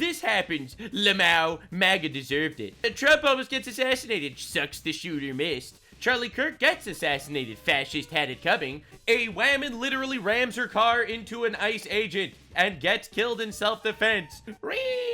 This happens. Lamau, MAGA deserved it. Trump almost gets assassinated. Sucks the shooter missed. Charlie Kirk gets assassinated. Fascist had it coming. A woman literally rams her car into an ICE agent and gets killed in self-defense.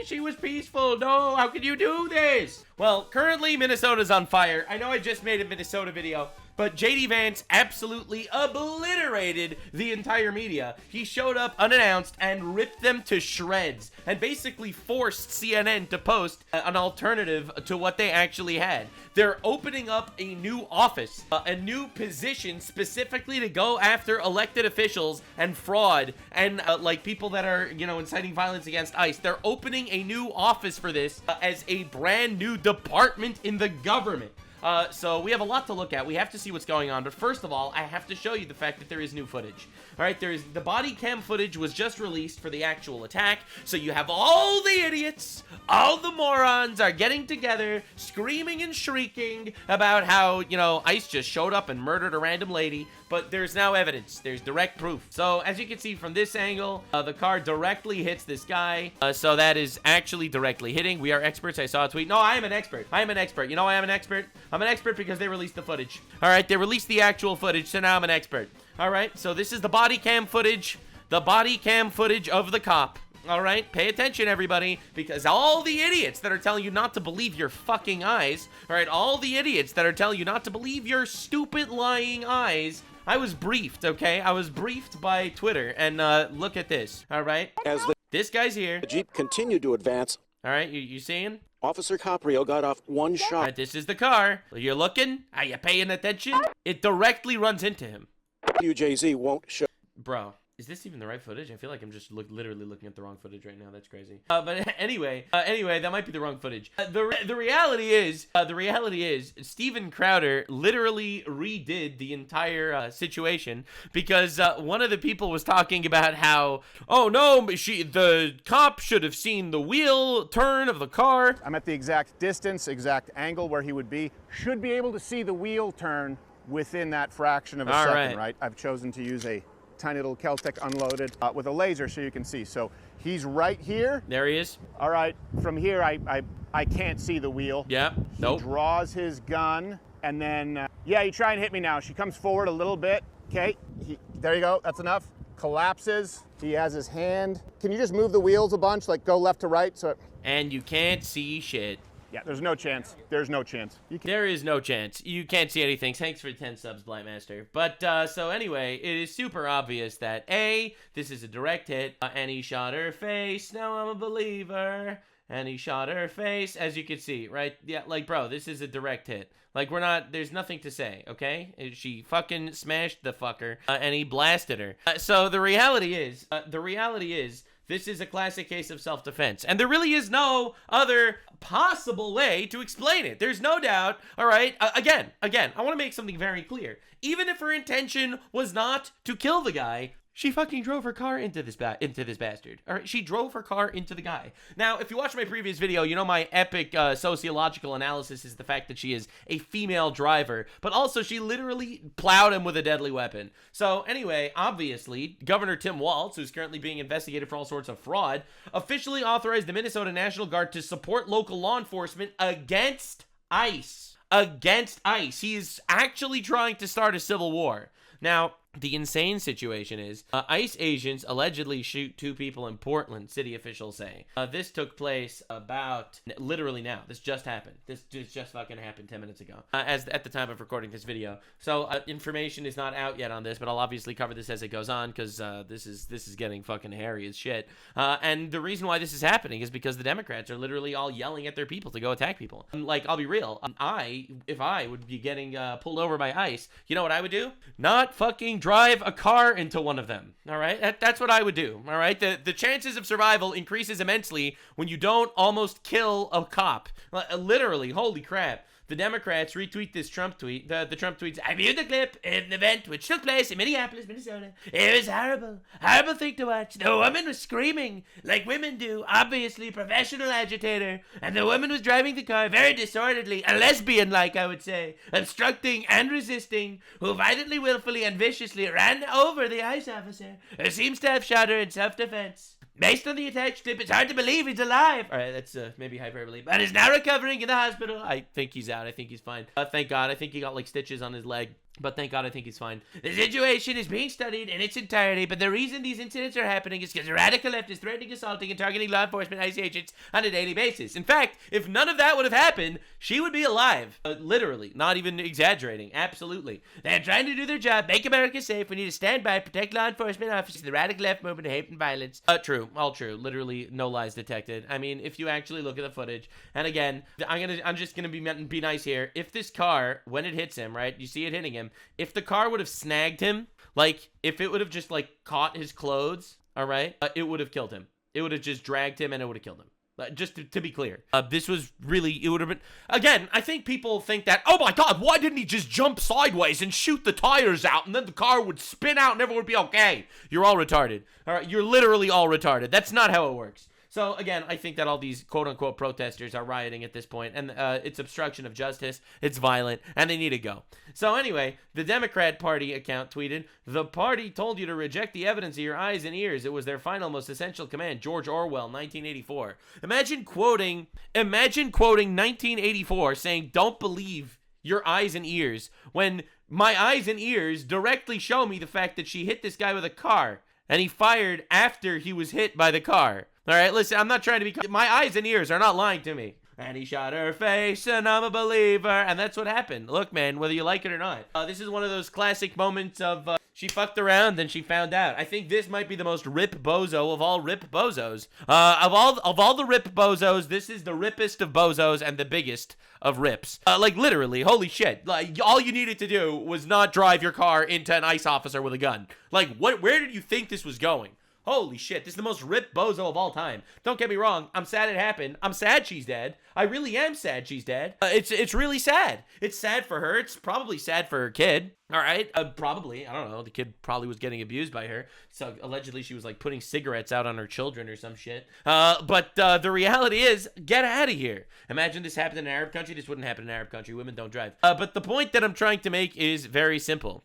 She was peaceful. No, how could you do this? Well, currently Minnesota's on fire. I know I just made a Minnesota video, but JD Vance absolutely obliterated the entire media. He showed up unannounced and ripped them to shreds and basically forced CNN to post an alternative to what they actually had. They're opening up a new office, a new position specifically to go after elected officials and fraud and like people that are, you know, inciting violence against ICE. They're opening a new office for this as a brand new department in the government. So we have a lot to look at. We have to see what's going on. But first of all, I have to show you the fact that there is new footage. All right, the body cam footage was just released for the actual attack. So you have all the idiots, all the morons are getting together, screaming and shrieking about how, you know, ICE just showed up and murdered a random lady. But there's now evidence. There's direct proof. So as you can see from this angle, the car directly hits this guy. So that is actually directly hitting. We are experts. I saw a tweet. No, I am an expert. I am an expert. You know why I'm an expert? I'm an expert because they released the footage. All right, they released the actual footage, so now I'm an expert. All right, so this is the body cam footage. The body cam footage of the cop. All right, pay attention, everybody, because all the idiots that are telling you not to believe your fucking eyes, all right, all the idiots that are telling you not to believe your stupid lying eyes, I was briefed, okay? I was briefed by Twitter, and look at this, all right? This guy's here. The Jeep continued to advance. All right, you seeing? Officer Caprio got off one shot. All right, this is the car. You're looking? Are you paying attention? It directly runs into him. WJZ won't show. Bro, is this even the right footage? I feel like I'm just literally looking at the wrong footage right now. That's crazy. But anyway, that might be the wrong footage. The reality is, Steven Crowder literally redid the entire situation because one of the people was talking about how, oh no, the cop should have seen the wheel turn of the car. I'm at the exact distance, exact angle where he would be. Should be able to see the wheel turn within that fraction of a second, right? I've chosen to use a tiny little Keltec unloaded with a laser so you can see. So he's right here. There he is. All right, from here I can't see the wheel. Yeah, nope. He draws his gun and then, yeah, you try and hit me now. She comes forward a little bit. Okay, there you go, that's enough. Collapses, he has his hand. Can you just move the wheels a bunch, like go left to right? And you can't see shit. Yeah, there's no chance. There's no chance. There is no chance. You can't see anything. Thanks for 10 subs, Blightmaster. But, so anyway, it is super obvious that, A, this is a direct hit, and he shot her face. Now I'm a believer. And he shot her face, as you can see, right? Yeah, like, bro, this is a direct hit. Like, there's nothing to say, okay? She fucking smashed the fucker, and he blasted her. So the reality is, this is a classic case of self-defense. And there really is no other possible way to explain it. There's no doubt, all right? Again, I want to make something very clear. Even if her intention was not to kill the guy, she fucking drove her car into this bastard. All right, she drove her car into the guy. Now, if you watch my previous video, you know my epic sociological analysis is the fact that she is a female driver, but also she literally plowed him with a deadly weapon. So anyway, obviously, Governor Tim Walz, who's currently being investigated for all sorts of fraud, officially authorized the Minnesota National Guard to support local law enforcement against ICE. Against ICE. He is actually trying to start a civil war. Now, the insane situation is, ICE agents allegedly shoot 2 people in Portland, city officials say. This took place about, literally now. This just happened. This just fucking happened 10 minutes ago, at the time of recording this video. So, information is not out yet on this, but I'll obviously cover this as it goes on, because this is getting fucking hairy as shit. And the reason why this is happening is because the Democrats are literally all yelling at their people to go attack people. Like, I'll be real. If I would be getting pulled over by ICE, you know what I would do? Not fucking drive a car into one of them. All right, that's what I would do. All right, the chances of survival increases immensely when you don't almost kill a cop. Literally, holy crap. The Democrats retweet this Trump tweet. The Trump tweets, I viewed the clip in an event which took place in Minneapolis, Minnesota. It was horrible. Horrible thing to watch. The woman was screaming like women do. Obviously, professional agitator. And the woman was driving the car very disorderly. A lesbian-like, I would say. Obstructing and resisting. Who violently, willfully, and viciously ran over the ICE officer. Who seems to have shot her in self-defense. Based on the attached clip, it's hard to believe he's alive. All right, that's maybe hyperbole, but is now recovering in the hospital. I think he's out. I think he's fine. Thank God. I think he got like stitches on his leg. But thank God, I think he's fine. The situation is being studied in its entirety, but the reason these incidents are happening is because the radical left is threatening, assaulting, and targeting law enforcement ICE agents on a daily basis. In fact, if none of that would have happened, she would be alive. Literally, not even exaggerating. Absolutely. They're trying to do their job, make America safe. We need to stand by, protect law enforcement officers, the radical left movement of hate and violence. True, all true. Literally, no lies detected. I mean, if you actually look at the footage, and again, I'm just gonna be nice here. If this car, when it hits him, right, you see it hitting him. If the car would have snagged him, like if it would have just like caught his clothes, all right, it would have killed him. It would have just dragged him and it would have killed him. Just to be clear, this was really, it would have been, again, I think people think that, oh my God, why didn't he just jump sideways and shoot the tires out and then the car would spin out and everyone would be okay? You're all retarded. All right, you're literally all retarded. That's not how it works. So, again, I think that all these quote-unquote protesters are rioting at this point, and it's obstruction of justice, it's violent, and they need to go. So, anyway, the Democrat Party account tweeted, "The party told you to reject the evidence of your eyes and ears. It was their final, most essential command." George Orwell, 1984. Imagine quoting 1984 saying, "Don't believe your eyes and ears," when my eyes and ears directly show me the fact that she hit this guy with a car, and he fired after he was hit by the car. All right, listen, I'm not trying to be... My eyes and ears are not lying to me. And he shot her face, and I'm a believer. And that's what happened. Look, man, whether you like it or not. This is one of those classic moments of she fucked around, then she found out. I think this might be the most rip bozo of all rip bozos. Of all the rip bozos, this is the rippest of bozos and the biggest of rips. Like, literally, holy shit. Like, all you needed to do was not drive your car into an ICE officer with a gun. Like, where did you think this was going? Holy shit, this is the most ripped bozo of all time. Don't get me wrong, I'm sad it happened. I'm sad she's dead. I really am sad she's dead. It's really sad. It's sad for her. It's probably sad for her kid. All right, probably. I don't know. The kid probably was getting abused by her. So allegedly she was like putting cigarettes out on her children or some shit. But the reality is, get out of here. Imagine this happened in an Arab country. This wouldn't happen in an Arab country. Women don't drive. But the point that I'm trying to make is very simple.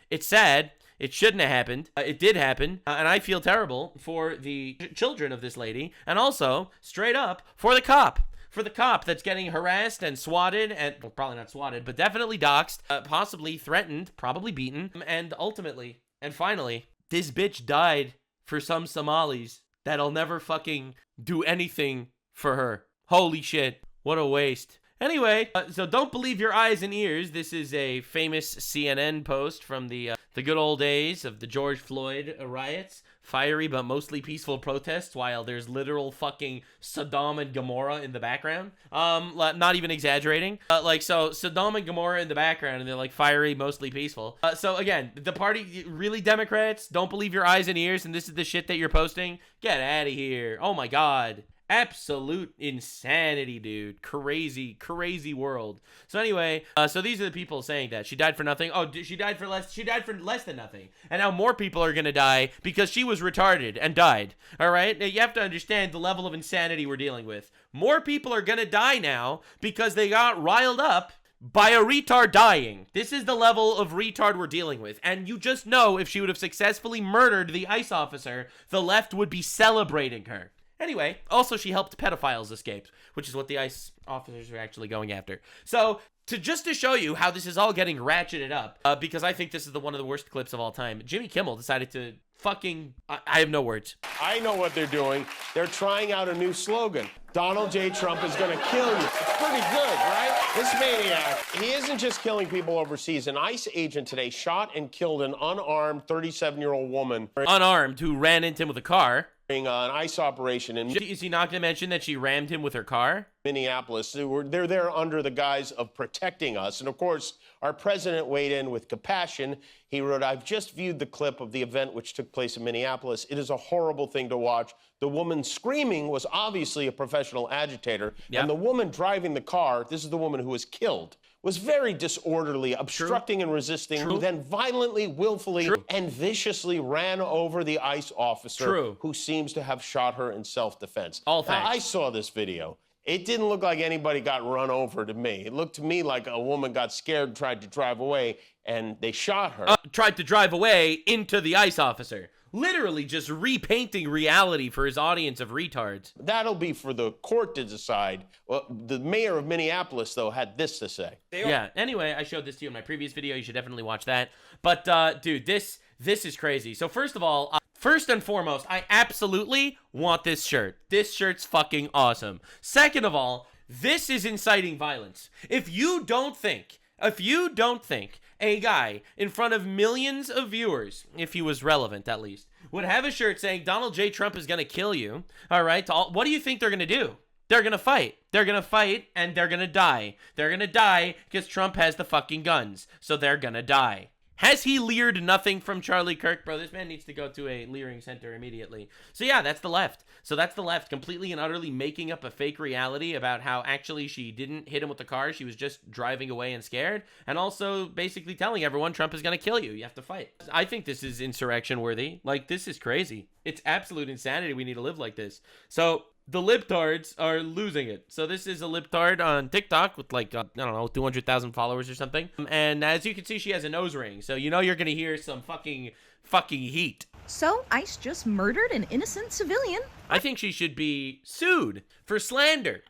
It's sad. It shouldn't have happened. It did happen. And I feel terrible for the children of this lady. And also, straight up, for the cop. For the cop that's getting harassed and swatted, and well, probably not swatted, but definitely doxxed, possibly threatened, probably beaten, and ultimately, and finally, this bitch died for some Somalis that'll never fucking do anything for her. Holy shit. What a waste. Anyway, so don't believe your eyes and ears. This is a famous CNN post from the good old days of the George Floyd riots. Fiery but mostly peaceful protests while there's literal fucking Sodom and Gomorrah in the background. Not even exaggerating. So Sodom and Gomorrah in the background, and they're like fiery, mostly peaceful. So again, the party, really Democrats, don't believe your eyes and ears, and this is the shit that you're posting. Get out of here. Oh my God. Absolute insanity, dude. Crazy, crazy world. So anyway, so these are the people saying that she died for nothing. Oh, she died for less than nothing. And now more people are gonna die because she was retarded and died. All right? Now, you have to understand the level of insanity we're dealing with. More people are gonna die now because they got riled up by a retard dying. This is the level of retard we're dealing with. And you just know if she would have successfully murdered the ICE officer, the left would be celebrating her. Anyway, also she helped pedophiles escape, which is what the ICE officers are actually going after. So, just to show you how this is all getting ratcheted up, because I think this is one of the worst clips of all time, Jimmy Kimmel decided to fucking... I have no words. I know what they're doing. They're trying out a new slogan. Donald J. Trump is going to kill you. It's pretty good, right? This maniac, he isn't just killing people overseas. An ICE agent today shot and killed an unarmed 37-year-old woman. Unarmed, who ran into him with a car. An ICE operation in... Is he not going to mention that she rammed him with her car? Minneapolis. They're there under the guise of protecting us. And of course, our president weighed in with compassion. He wrote, "I've just viewed the clip of the event which took place in Minneapolis. It is a horrible thing to watch. The woman screaming was obviously a professional agitator. Yep. And the woman driving the car, this is the woman who was killed, was very disorderly, obstructing and resisting, who then violently, willfully, and viciously ran over the ICE officer who seems to have shot her in self-defense." All facts. Now, I saw this video. It didn't look like anybody got run over to me. It looked to me like a woman got scared, tried to drive away, and they shot her. Tried to drive away into the ICE officer. Literally just repainting reality for his audience of retards. That'll be for the court to decide. Well, the mayor of Minneapolis, though, had this to say. Yeah, anyway, I showed this to you in my previous video. You should definitely watch that. But, dude, this is crazy. So, first of all, first and foremost, I absolutely want this shirt. This shirt's fucking awesome. Second of all, this is inciting violence. If you don't think a guy in front of millions of viewers, if he was relevant at least, would have a shirt saying Donald J. Trump is gonna kill you, all right, what do you think they're gonna do? They're gonna fight. They're gonna fight and they're gonna die. They're gonna die because Trump has the fucking guns. So they're gonna die. Has he leered nothing from Charlie Kirk? Bro, this man needs to go to a leering center immediately. So yeah, that's the left. So that's the left completely and utterly making up a fake reality about how actually she didn't hit him with the car. She was just driving away and scared. And also basically telling everyone Trump is going to kill you. You have to fight. I think this is insurrection worthy. Like, this is crazy. It's absolute insanity. We need to live like this. So the libtards are losing it. So this is a libtard on TikTok with like, I don't know, 200,000 followers or something. And as you can see, she has a nose ring. So you know you're going to hear some fucking heat. So ICE just murdered an innocent civilian. I think she should be sued for slander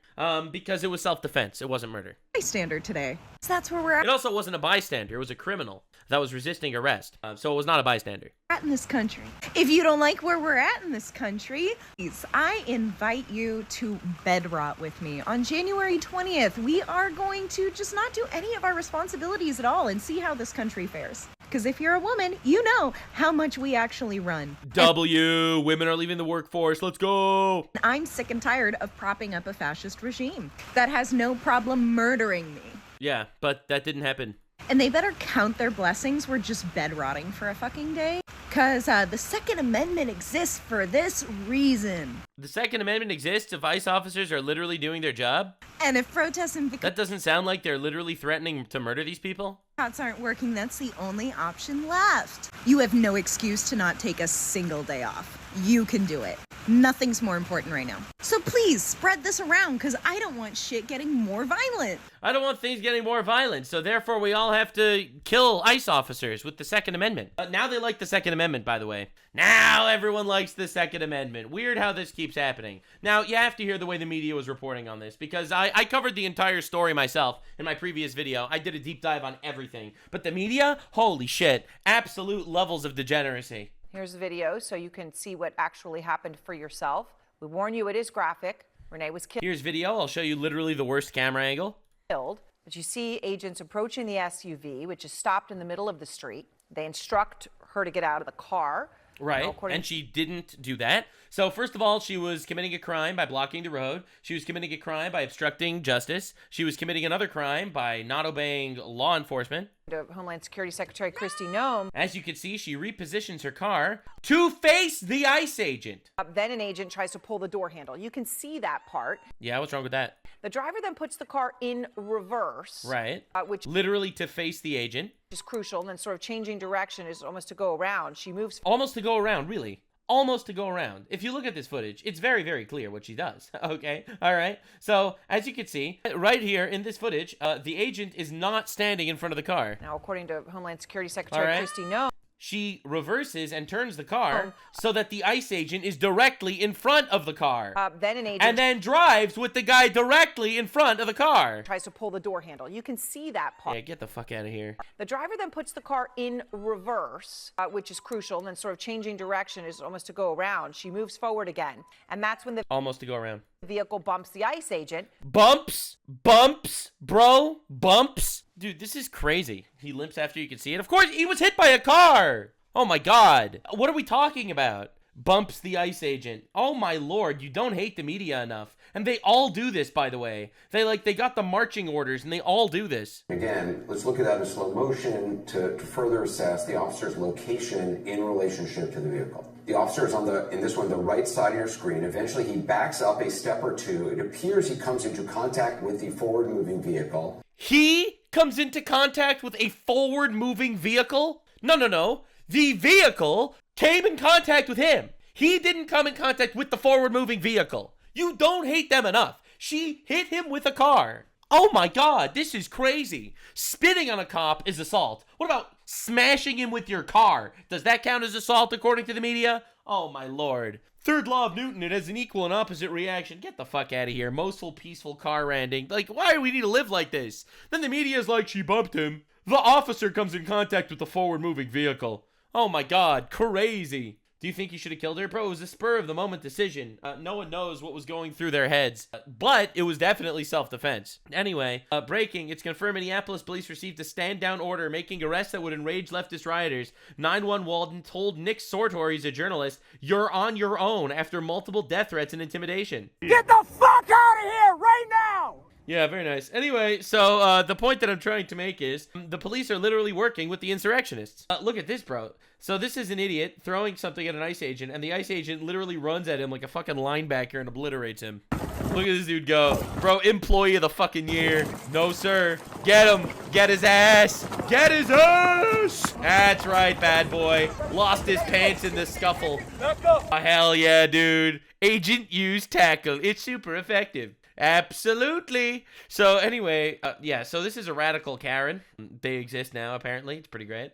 because it was self-defense. It wasn't murder. Bystander today. So that's where we're at It also wasn't a bystander. It was a criminal that was resisting arrest. So it was not a bystander. in this country. If you don't like where we're at in this country, please, I invite you to bed rot with me. On January 20th, we are going to just not do any of our responsibilities at all and see how this country fares. Because if you're a woman, you know how much we actually run. Women are leaving the workforce. Let's go. I'm sick and tired of propping up a fascist regime that has no problem murdering me. Yeah, but that didn't happen. And they better count their blessings. We're just bed rotting for a fucking day. Because the Second Amendment exists for this reason. The Second Amendment exists if ICE officers are literally doing their job? And if protests and That doesn't sound like they're literally threatening to murder these people? boycotts aren't working, that's the only option left. You have no excuse to not take a single day off. You can do it. Nothing's more important right now. So please spread this around because I don't want shit getting more violent. I don't want things getting more violent, so therefore we all have to kill ICE officers with the Second Amendment. Now they like the Second Amendment, by the way. Now everyone likes the Second Amendment. Weird how this keeps happening. Now, you have to hear the way the media was reporting on this, because I covered the entire story myself in my previous video. I did a deep dive on everything. But the media? Holy shit. Absolute levels of degeneracy. Here's the video so you can see what actually happened for yourself. We warn you, it is graphic. Renee was Here's video. I'll show you literally the worst camera angle. killed. But you see agents approaching the SUV, which is stopped in the middle of the street. They instruct her to get out of the car. Right, and she didn't do that. So first of all, she was committing a crime by blocking the road. She was committing a crime by obstructing justice. She was committing another crime by not obeying law enforcement. Homeland Security Secretary Kristi Noem. As you can see, she repositions her car to face the ICE agent. Then an agent tries to pull the door handle. You can see that part. Yeah, what's wrong with that? The driver then puts the car in reverse. Right. Which literally to face the agent. Is crucial, and then sort of changing direction is almost to go around. She moves. Almost to go around, really. Almost to go around. If you look at this footage, it's very, very clear what she does. Okay? All right? So, as you can see, right here in this footage, the agent is not standing in front of the car. Now, according to Homeland Security Secretary Kristi Noem, she reverses and turns the car so that the ICE agent is directly in front of the car. Then an agent... And then drives with the guy directly in front of the car. Tries to pull the door handle. You can see that part. Yeah, get the fuck out of here. The driver then puts the car in reverse, which is crucial, and then sort of changing direction is almost to go around. She moves forward again. And that's when the... Almost to go around. Vehicle bumps the ICE agent. Bumps? Bumps? Bro? Bumps? Dude, this is crazy. He limps after you can see it. Of course, he was hit by a car. Oh my God. What are we talking about? Bumps the ICE agent. Oh my Lord, you don't hate the media enough. And they all do this, by the way. They got the marching orders and they all do this. Again, let's look at that in slow motion to further assess the officer's location in relationship to the vehicle. The officer is in this one, the right side of your screen. Eventually, he backs up a step or two. It appears he comes into contact with the forward-moving vehicle. He comes into contact with a forward-moving vehicle? No. The vehicle came in contact with him. He didn't come in contact with the forward-moving vehicle. You don't hate them enough. She hit him with a car. Oh my God, this is crazy. Spitting on a cop is assault. What about smashing him with your car? Does that count as assault according to the media? Oh my Lord. Third law of Newton, it has an equal and opposite reaction. Get the fuck out of here. Mostly peaceful car randing. Like, why do we need to live like this? Then the media is like, she bumped him. The officer comes in contact with the forward-moving vehicle. Oh my God, crazy. Do you think you should have killed her? Bro, it was a spur-of-the-moment decision. No one knows what was going through their heads. But it was definitely self-defense. Anyway, breaking. It's confirmed Minneapolis police received a stand-down order making arrests that would enrage leftist rioters. 911 Walden told Nick Sortor, he's a journalist, "You're on your own," after multiple death threats and intimidation. Get the fuck out of here right now! Yeah, very nice. Anyway, so the point that I'm trying to make is the police are literally working with the insurrectionists. Look at this, bro. So this is an idiot throwing something at an ICE agent, and the ICE agent literally runs at him like a fucking linebacker and obliterates him. Look at this dude go. Bro, employee of the fucking year. No, sir. Get him. Get his ass. Get his ass. That's right, bad boy. Lost his pants in the scuffle. Oh, hell yeah, dude. Agent use tackle. It's super effective. Absolutely. So anyway, yeah, so this is a radical Karen. They exist now, apparently. It's pretty great.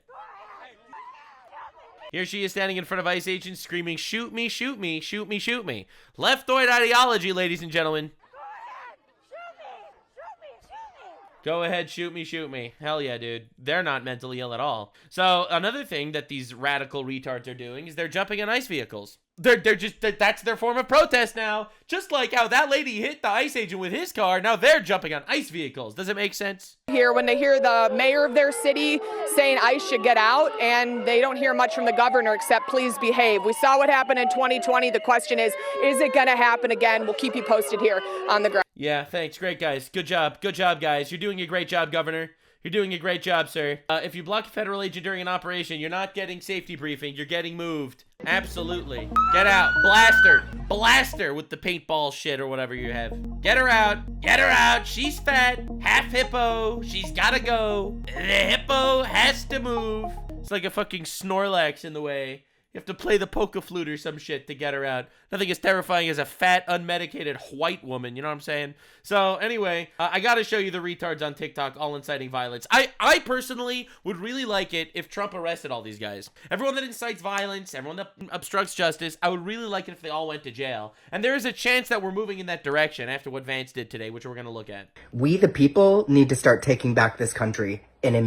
Here she is standing in front of ICE agents screaming, "Shoot me, shoot me, shoot me, shoot me." Leftoid ideology, ladies and gentlemen. Go ahead, shoot me, shoot me. Hell yeah, dude. They're not mentally ill at all. So another thing that these radical retards are doing is they're jumping on ICE vehicles. That's their form of protest now. Just like how that lady hit the ICE agent with his car, now they're jumping on ICE vehicles. Does it make sense? Here, when they hear the mayor of their city saying ICE should get out, and they don't hear much from the governor except please behave. We saw what happened in 2020. The question is it going to happen again? We'll keep you posted here on the ground. Yeah, thanks. Great, guys. Good job. Good job, guys. You're doing a great job, Governor. You're doing a great job, sir. If you block a federal agent during an operation, you're not getting safety briefing. You're getting moved. Absolutely. Get out. Blast her. Blast her with the paintball shit or whatever you have. Get her out. Get her out. She's fat. Half hippo. She's gotta go. The hippo has to move. It's like a fucking Snorlax in the way. You have to play the polka flute or some shit to get her out. Nothing as terrifying as a fat, unmedicated white woman. You know what I'm saying? So anyway, I got to show you the retards on TikTok all inciting violence. I personally would really like it if Trump arrested all these guys. Everyone that incites violence, everyone that obstructs justice, I would really like it if they all went to jail. And there is a chance that we're moving in that direction after what Vance did today, which we're going to look at. We, the people, need to start taking back this country.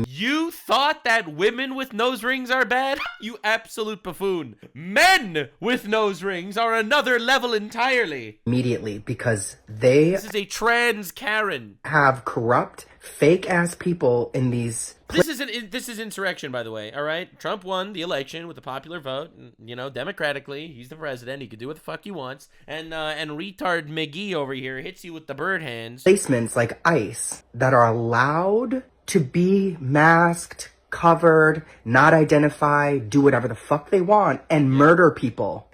You thought that women with nose rings are bad? You absolute buffoon. Men with nose rings are another level entirely. Immediately, because this is a trans Karen. Have corrupt, fake-ass people in these... This is insurrection, by the way, all right? Trump won the election with a popular vote, you know, democratically. He's the president. He can do what the fuck he wants. And retard McGee over here hits you with the bird hands. Placements like ICE that are allowed to be masked, covered, not identify, do whatever the fuck they want, and murder people.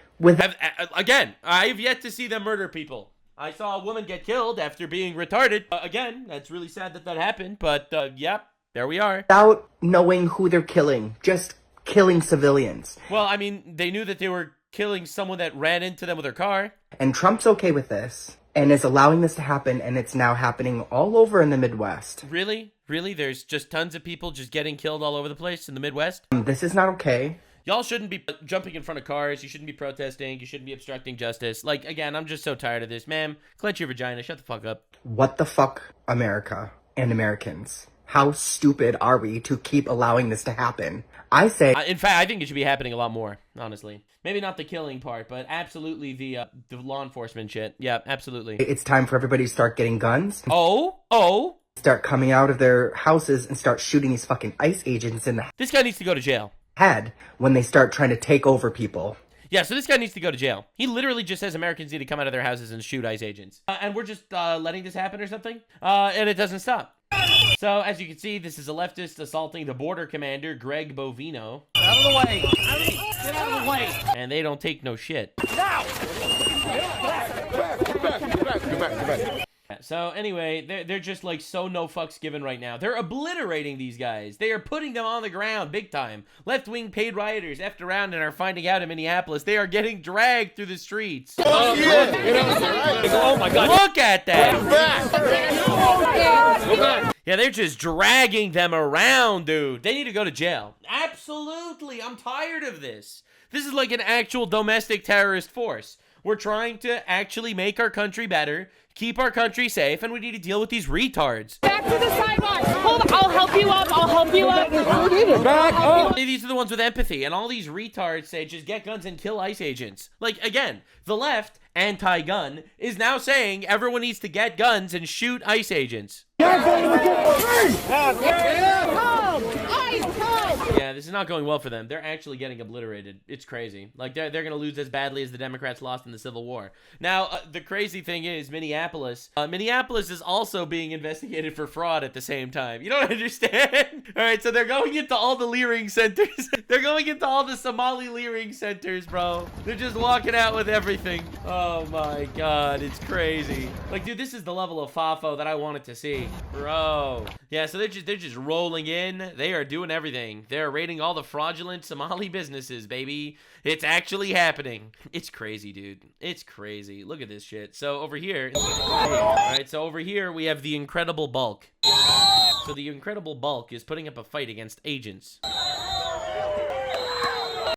Again, I've yet to see them murder people. I saw a woman get killed after being retarded. Again, that's really sad that happened, but yep, there we are. Without knowing who they're killing, just killing civilians. Well, I mean, they knew that they were killing someone that ran into them with their car. And Trump's okay with this, and is allowing this to happen, and it's now happening all over in the Midwest. Really? Really? There's just tons of people just getting killed all over the place in the Midwest? This is not okay. Y'all shouldn't be jumping in front of cars. You shouldn't be protesting. You shouldn't be obstructing justice. Like, again, I'm just so tired of this. Ma'am, clench your vagina. Shut the fuck up. What the fuck, America and Americans? How stupid are we to keep allowing this to happen? I say... in fact, I think it should be happening a lot more, honestly. Maybe not the killing part, but absolutely the law enforcement shit. Yeah, absolutely. It's time for everybody to start getting guns. Oh? Start coming out of their houses and start shooting these fucking ICE agents in the... This guy needs to go to jail. ...head when they start trying to take over people. Yeah, so this guy needs to go to jail. He literally just says Americans need to come out of their houses and shoot ICE agents. And we're just letting this happen or something? And it doesn't stop. So, as you can see, this is a leftist assaulting the border commander, Greg Bovino. Out of the way! Get out of the way! And they don't take no shit. Now! Get back. So anyway, they're just like so no fucks given right now. They're obliterating these guys. They are putting them on the ground big time. Left-wing paid rioters effed around and are finding out in Minneapolis they are getting dragged through the streets. Oh, yeah. Oh my God. Look at that. Yeah, they're just dragging them around, dude. They need to go to jail. Absolutely. I'm tired of this. This is like an actual domestic terrorist force. We're trying to actually make our country better, keep our country safe, and we need to deal with these retards. Back to the sidewalk. Hold on. I'll help you up. I'll help you up. Back up. These are the ones with empathy, and all these retards say just get guns and kill ICE agents. Like, again, the left, anti-gun, is now saying everyone needs to get guns and shoot ICE agents. Yeah, this is not going well for them. They're actually getting obliterated. It's crazy. Like, they're going to lose as badly as the Democrats lost in the Civil War. Now, the crazy thing is Minneapolis. Minneapolis is also being investigated for fraud at the same time. You don't understand? All right, so they're going into all the leering centers. They're going into all the Somali leering centers, bro. They're just walking out with everything. Oh, my God. It's crazy. Like, dude, this is the level of FAFO that I wanted to see. Bro. Yeah, so they're just rolling in. They are doing everything. They're raiding all the fraudulent Somali businesses, baby. It's actually happening. It's crazy, dude. It's crazy. Look at this shit. So over here, all right, so over here we have the Incredible Bulk. So the Incredible Bulk is putting up a fight against agents.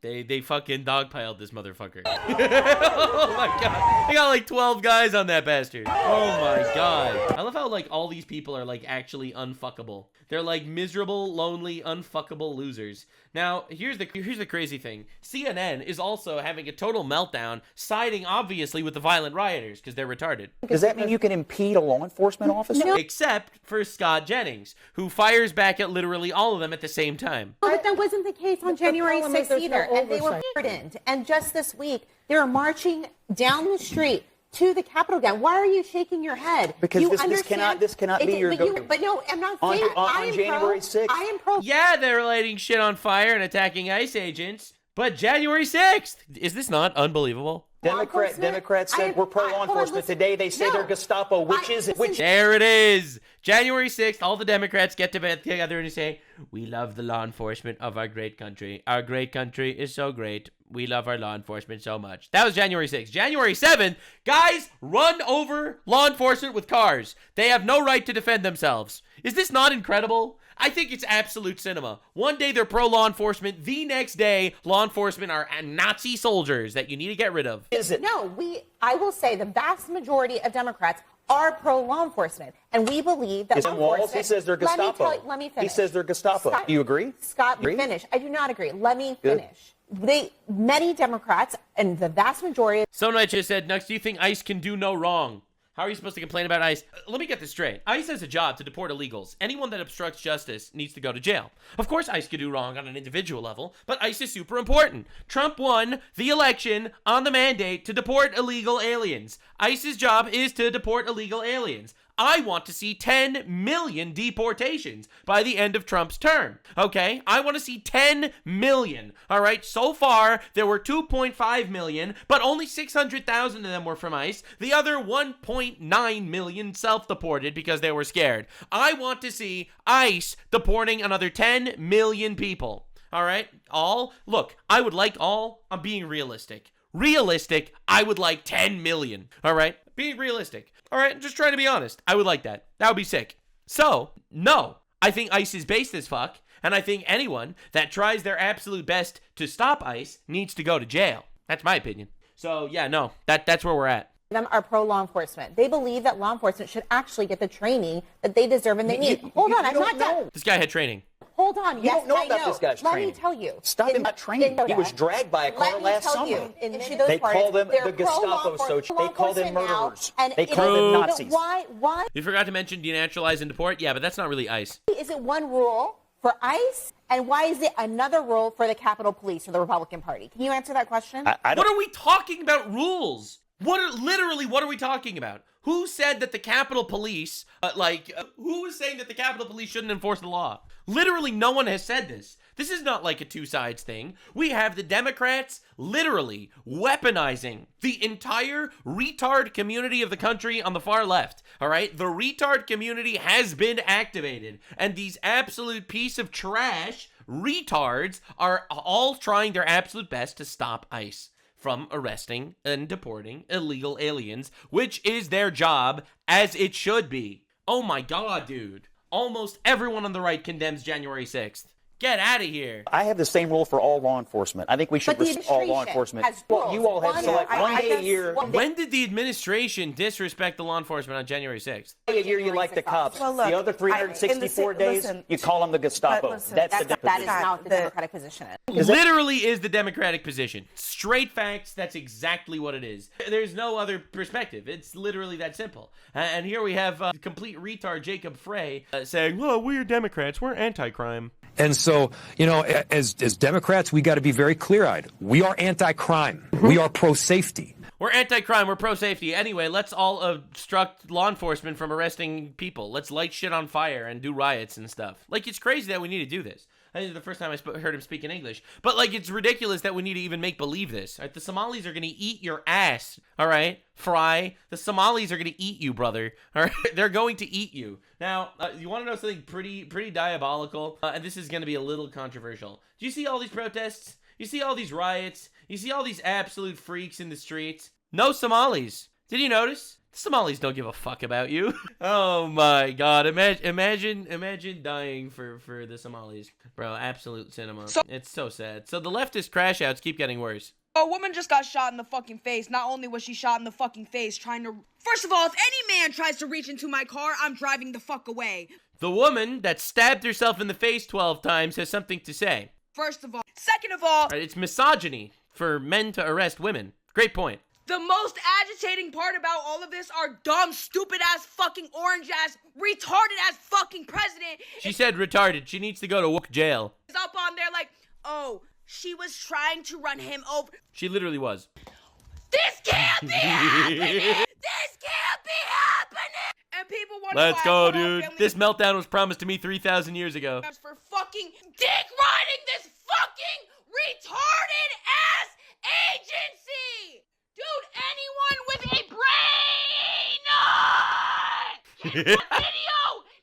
They fucking dogpiled this motherfucker. Oh my God. They got like 12 guys on that bastard. Oh my God. I love how like all these people are like actually unfuckable. They're like miserable, lonely, unfuckable losers. Now, here's the crazy thing. CNN is also having a total meltdown, siding obviously with the violent rioters because they're retarded. Does that mean you can impede a law enforcement officer? No. Except for Scott Jennings, who fires back at literally all of them at the same time. But that wasn't the case on January 6th either, and they were pardoned. And just this week, they were marching down the street to the Capitol again. Why are you shaking your head? Because this cannot be your go. But no, I'm not saying that. On January 6th. I am pro. Yeah, they're lighting shit on fire and attacking ICE agents. But January 6th, is this not unbelievable? Democrats said we're pro law enforcement. Today they say they're Gestapo witches. There it is. January 6th, all the Democrats get together and say, we love the law enforcement of our great country. Our great country is so great. We love our law enforcement so much. That was January 6th. January 7th, guys run over law enforcement with cars. They have no right to defend themselves. Is this not incredible? I think it's absolute cinema. One day they're pro-law enforcement. The next day, law enforcement are Nazi soldiers that you need to get rid of. Is it? No, I will say the vast majority of Democrats are pro-law enforcement. And we believe that law enforcement... He says they're Gestapo. Let me finish. He says they're Gestapo. Scott, do you agree? Scott, agree? Finish. I do not agree. Let me finish. Many Democrats, and the vast majority... Someone just said, Nux, do you think ICE can do no wrong? How are you supposed to complain about ICE? Let me get this straight. ICE has a job to deport illegals. Anyone that obstructs justice needs to go to jail. Of course, ICE could do wrong on an individual level, but ICE is super important. Trump won the election on the mandate to deport illegal aliens. ICE's job is to deport illegal aliens. I want to see 10 million deportations by the end of Trump's term, okay? I want to see 10 million, all right? So far, there were 2.5 million, but only 600,000 of them were from ICE. The other 1.9 million self-deported because they were scared. I want to see ICE deporting another 10 million people, all right? Look, I would like I'm being realistic. I would like 10 million, all right? Being realistic. All right, just trying to be honest. I would like that. That would be sick. So, no, I think ICE is based as fuck, and I think anyone that tries their absolute best to stop ICE needs to go to jail. That's my opinion. So, yeah, no, that's where we're at. Them are pro-law enforcement. They believe that law enforcement should actually get the training that they deserve and they need. Hold on, I'm not done. This guy had training. Hold on. You don't know about this guy's training. Let me tell you. Stop him not training. He was dragged by a car last summer. They call them the Gestapo, Sochi. They call them murderers. They call them Nazis. Why? You forgot to mention denaturalize and deport? Yeah, but that's not really ICE. Is it one rule for ICE? And why is it another rule for the Capitol Police or the Republican Party? Can you answer that question? What are we talking about rules? What are we talking about? Who said that the Capitol Police, who is saying that the Capitol Police shouldn't enforce the law? Literally, no one has said this. This is not like a two sides thing. We have the Democrats literally weaponizing the entire retard community of the country on the far left. All right? The retard community has been activated. And these absolute piece of trash retards are all trying their absolute best to stop ICE. from arresting and deporting illegal aliens, which is their job, as it should be. Oh my God, dude. Almost everyone on the right condemns January 6th. Get out of here. I have the same rule for all law enforcement. I think we should respect all law enforcement. Well, you all have select one day a year. When did the administration disrespect the law enforcement on January 6th? A year you like the cops. Well, look, the other 364 days, you call them the Gestapo. That's the that is not the Democratic position. Literally is the Democratic position. Straight facts, that's exactly what it is. There's no other perspective. It's literally that simple. And here we have complete retard Jacob Frey saying, well, we're Democrats, we're anti-crime. And so, you know, as Democrats, we got to be very clear-eyed. We are anti-crime. We are pro-safety. We're anti-crime. We're pro-safety. Anyway, let's all obstruct law enforcement from arresting people. Let's light shit on fire and do riots and stuff. Like, it's crazy that we need to do this. I think it's the first time I heard him speak in English. But, like, it's ridiculous that we need to even make believe this. Right? The Somalis are going to eat your ass. All right? Fry. The Somalis are going to eat you, brother. All right? They're going to eat you. Now, you want to know something pretty diabolical? And this is going to be a little controversial. Do you see all these protests? You see all these riots? You see all these absolute freaks in the streets? No Somalis. Did you notice? The Somalis don't give a fuck about you. Oh my God. Imagine dying for the Somalis. Bro, absolute cinema. It's so sad. So the leftist crash outs keep getting worse. A woman just got shot in the fucking face. Not only was she shot in the fucking face trying to... First of all, if any man tries to reach into my car, I'm driving the fuck away. The woman that stabbed herself in the face 12 times has something to say. First of all. Second of all... It's misogyny for men to arrest women. Great point. The most agitating part about all of this are dumb, stupid-ass, fucking orange-ass, retarded-ass fucking president. She said retarded. She needs to go to woke jail. It's up on there like, oh, she was trying to run him over. She literally was. This can't be happening! This can't be happening! And people wonder Let's go, dude. This meltdown was promised to me 3,000 years ago. For fucking dick riding this fucking retarded-ass agency! Dude, anyone with a brain! In the video,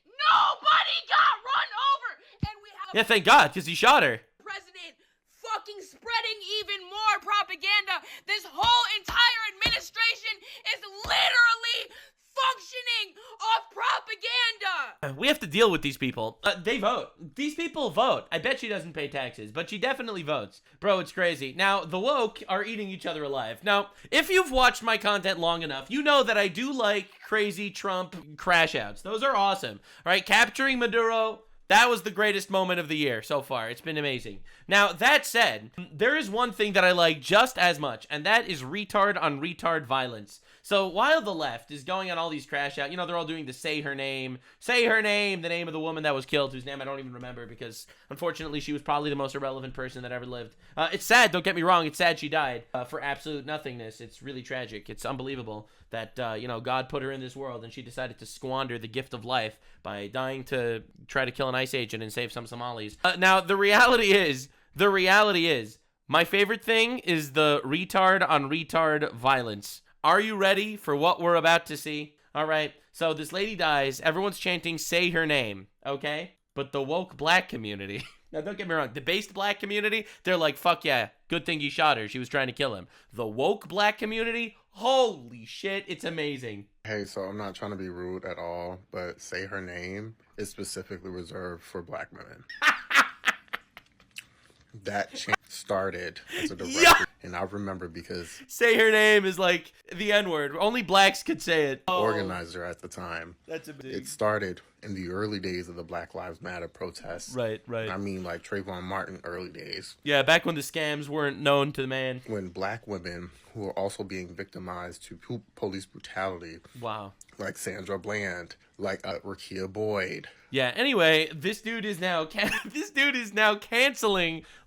nobody got run over! And we have yeah, thank God, because he shot her. President fucking spreading even more propaganda. This whole entire administration is literally functioning off propaganda. We have to deal with these people. They vote. These people vote. I bet she doesn't pay taxes, but she definitely votes. Bro, it's crazy. Now, the woke are eating each other alive. Now, if you've watched my content long enough, you know that I do like crazy Trump crash outs. Those are awesome. All right, capturing Maduro, that was the greatest moment of the year so far. It's been amazing. Now, that said, there is one thing that I like just as much, and that is retard on retard violence. So while the left is going on all these crash out, you know, they're all doing the say her name, the name of the woman that was killed, whose name I don't even remember because, unfortunately, she was probably the most irrelevant person that ever lived. It's sad, don't get me wrong, it's sad she died for absolute nothingness. It's really tragic. It's unbelievable that, you know, God put her in this world and she decided to squander the gift of life by dying to try to kill an ICE agent and save some Somalis. Now, the reality is, my favorite thing is the retard on retard violence. Are you ready for what we're about to see? All right, so this lady dies. Everyone's chanting, say her name, okay? But the woke black community, now don't get me wrong, the based black community, they're like, fuck yeah, good thing you shot her. She was trying to kill him. The woke black community, holy shit, it's amazing. Hey, so I'm not trying to be rude at all, but say her name is specifically reserved for black women. That chant started as a director, and I remember because say her name is like the N-word. Only blacks could say it. Organizer at the time. That's amazing. It started in the early days of the Black Lives Matter protests. Right. I mean, like Trayvon Martin early days. Yeah, back when the scams weren't known to the man. When black women who were also being victimized to police brutality. Wow. Like Sandra Bland, like Rakia Boyd. Yeah, anyway, this dude is now canceling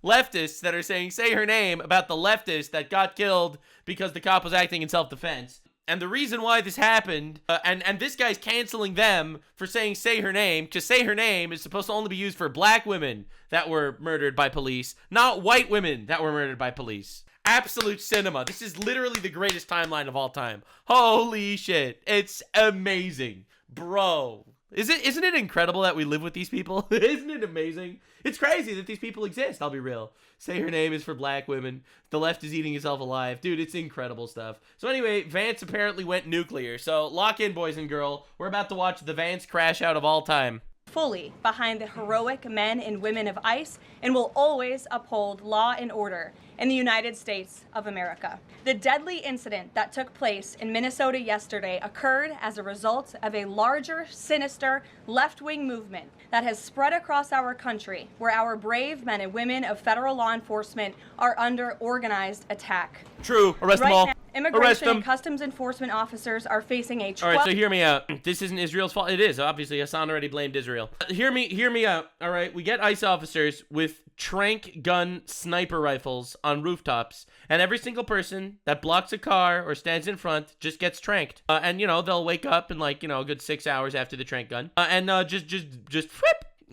leftists that are saying say her name about the leftist that got killed because the cop was acting in self-defense. And the reason why this happened, and this guy's canceling them for saying say her name, because say her name is supposed to only be used for black women that were murdered by police, not white women that were murdered by police. Absolute cinema. This is literally the greatest timeline of all time. Holy shit. It's amazing. Bro. Isn't it incredible that we live with these people? Isn't it amazing? It's crazy that these people exist, I'll be real. Say her name is for black women. The left is eating itself alive. Dude, it's incredible stuff. So anyway, Vance apparently went nuclear. So lock in, boys and girls. We're about to watch the Vance crash out of all time. Fully behind the heroic men and women of ICE and will always uphold law and order in the United States of America. The deadly incident that took place in Minnesota yesterday occurred as a result of a larger, sinister, left-wing movement that has spread across our country, where our brave men and women of federal law enforcement are under organized attack. True. Arrest them all. Now, immigration and customs enforcement officers are facing a 12- All right, so hear me out. This isn't Israel's fault. It is, obviously. Hassan already blamed Israel. Hear me out. All right, we get ICE officers with trank gun sniper rifles on rooftops, and every single person that blocks a car or stands in front just gets tranked. And, you know, they'll wake up in, like, you know, a good 6 hours after the trank gun. And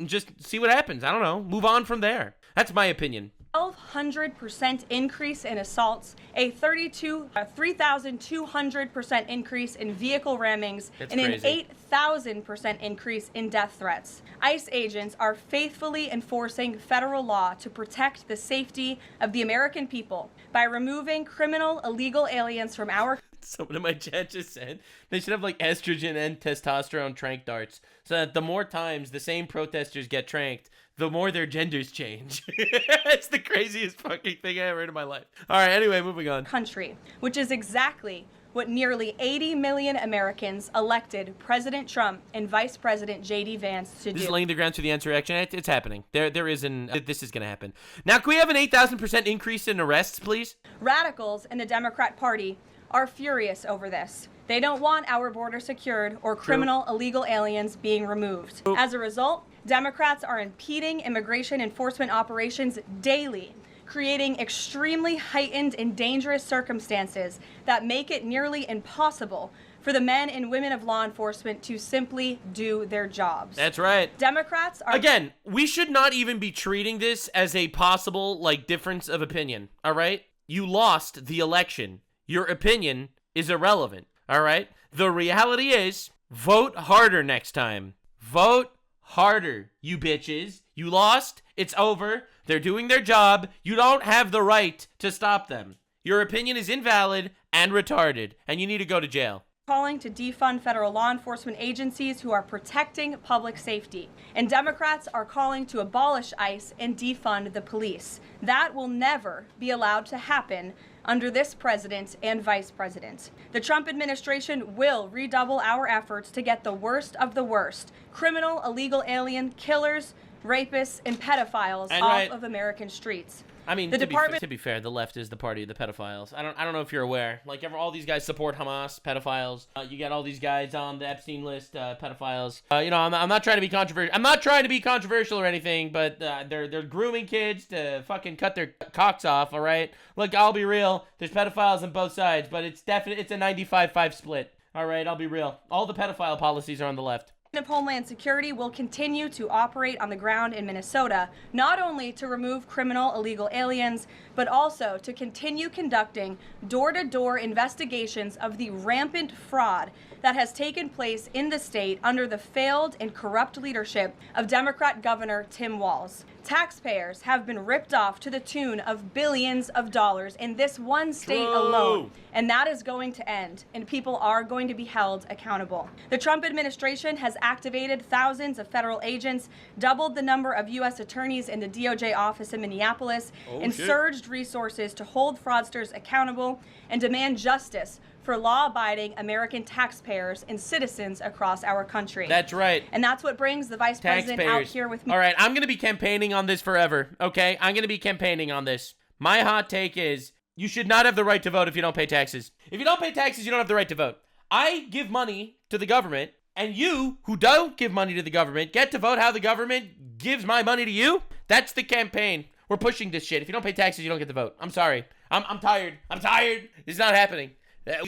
just see what happens. I don't know. Move on from there. That's my opinion. 1,200% increase in assaults, a 3,200% increase in vehicle rammings, That's and crazy. an 8,000% increase in death threats. ICE agents are faithfully enforcing federal law to protect the safety of the American people by removing criminal illegal aliens from our Someone in my chat just said they should have like estrogen and testosterone trank darts so that the more times the same protesters get tranked, the more their genders change. It's the craziest fucking thing I ever heard in my life. All right, anyway, moving on. Country, which is exactly what nearly 80 million Americans elected President Trump and Vice President J.D. Vance to do. This is laying the ground to the insurrection. It's happening. There is this is going to happen. Now, can we have an 8,000% increase in arrests, please? Radicals in the Democrat Party are furious over this. They don't want our border secured or criminal illegal aliens being removed. As a result, Democrats are impeding immigration enforcement operations daily, creating extremely heightened and dangerous circumstances that make it nearly impossible for the men and women of law enforcement to simply do their jobs. That's right. Democrats are... Again, we should not even be treating this as a possible, like, difference of opinion, all right? You lost the election. Your opinion is irrelevant, all right? The reality is, vote harder next time. Vote harder, you bitches. You lost. It's over. They're doing their job. You don't have the right to stop them. Your opinion is invalid and retarded, and you need to go to jail. Calling to defund federal law enforcement agencies who are protecting public safety. And Democrats are calling to abolish ICE and defund the police. That will never be allowed to happen under this president and vice president. The Trump administration will redouble our efforts to get the worst of the worst, criminal illegal alien killers, rapists, and pedophiles off of American streets. I mean, to be fair, the left is the party of the pedophiles. I don't know if you're aware. Like, all these guys support Hamas, pedophiles. You get all these guys on the Epstein list, pedophiles. You know, I'm not trying to be controversial. I'm not trying to be controversial or anything, but they're grooming kids to fucking cut their cocks off. All right. Look, I'll be real. There's pedophiles on both sides, but it's a 95-5 split. All right, I'll be real. All the pedophile policies are on the left. Of Homeland Security will continue to operate on the ground in Minnesota, not only to remove criminal illegal aliens, but also to continue conducting door-to-door investigations of the rampant fraud that has taken place in the state under the failed and corrupt leadership of Democrat Governor Tim Walz. Taxpayers have been ripped off to the tune of billions of dollars in this one state alone, and that is going to end, and people are going to be held accountable. The Trump administration has activated thousands of federal agents, doubled the number of U.S. attorneys in the DOJ office in Minneapolis, and surged resources to hold fraudsters accountable and demand justice for law-abiding American taxpayers and citizens across our country. That's right. And that's what brings the vice president out here with me. All right, I'm going to be campaigning on this forever, okay? I'm going to be campaigning on this. My hot take is you should not have the right to vote if you don't pay taxes. If you don't pay taxes, you don't have the right to vote. I give money to the government, and you, who don't give money to the government, get to vote how the government gives my money to you? That's the campaign. We're pushing this shit. If you don't pay taxes, you don't get to vote. I'm sorry. I'm tired. I'm tired. It's not happening.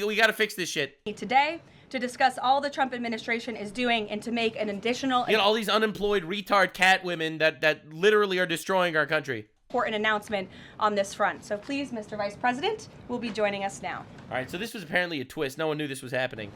We got to fix this shit. Today, to discuss all the Trump administration is doing and to make an additional... You know, all these unemployed retard cat women that literally are destroying our country. important announcement on this front. So please, Mr. Vice President, will be joining us now. All right, so this was apparently a twist. No one knew this was happening.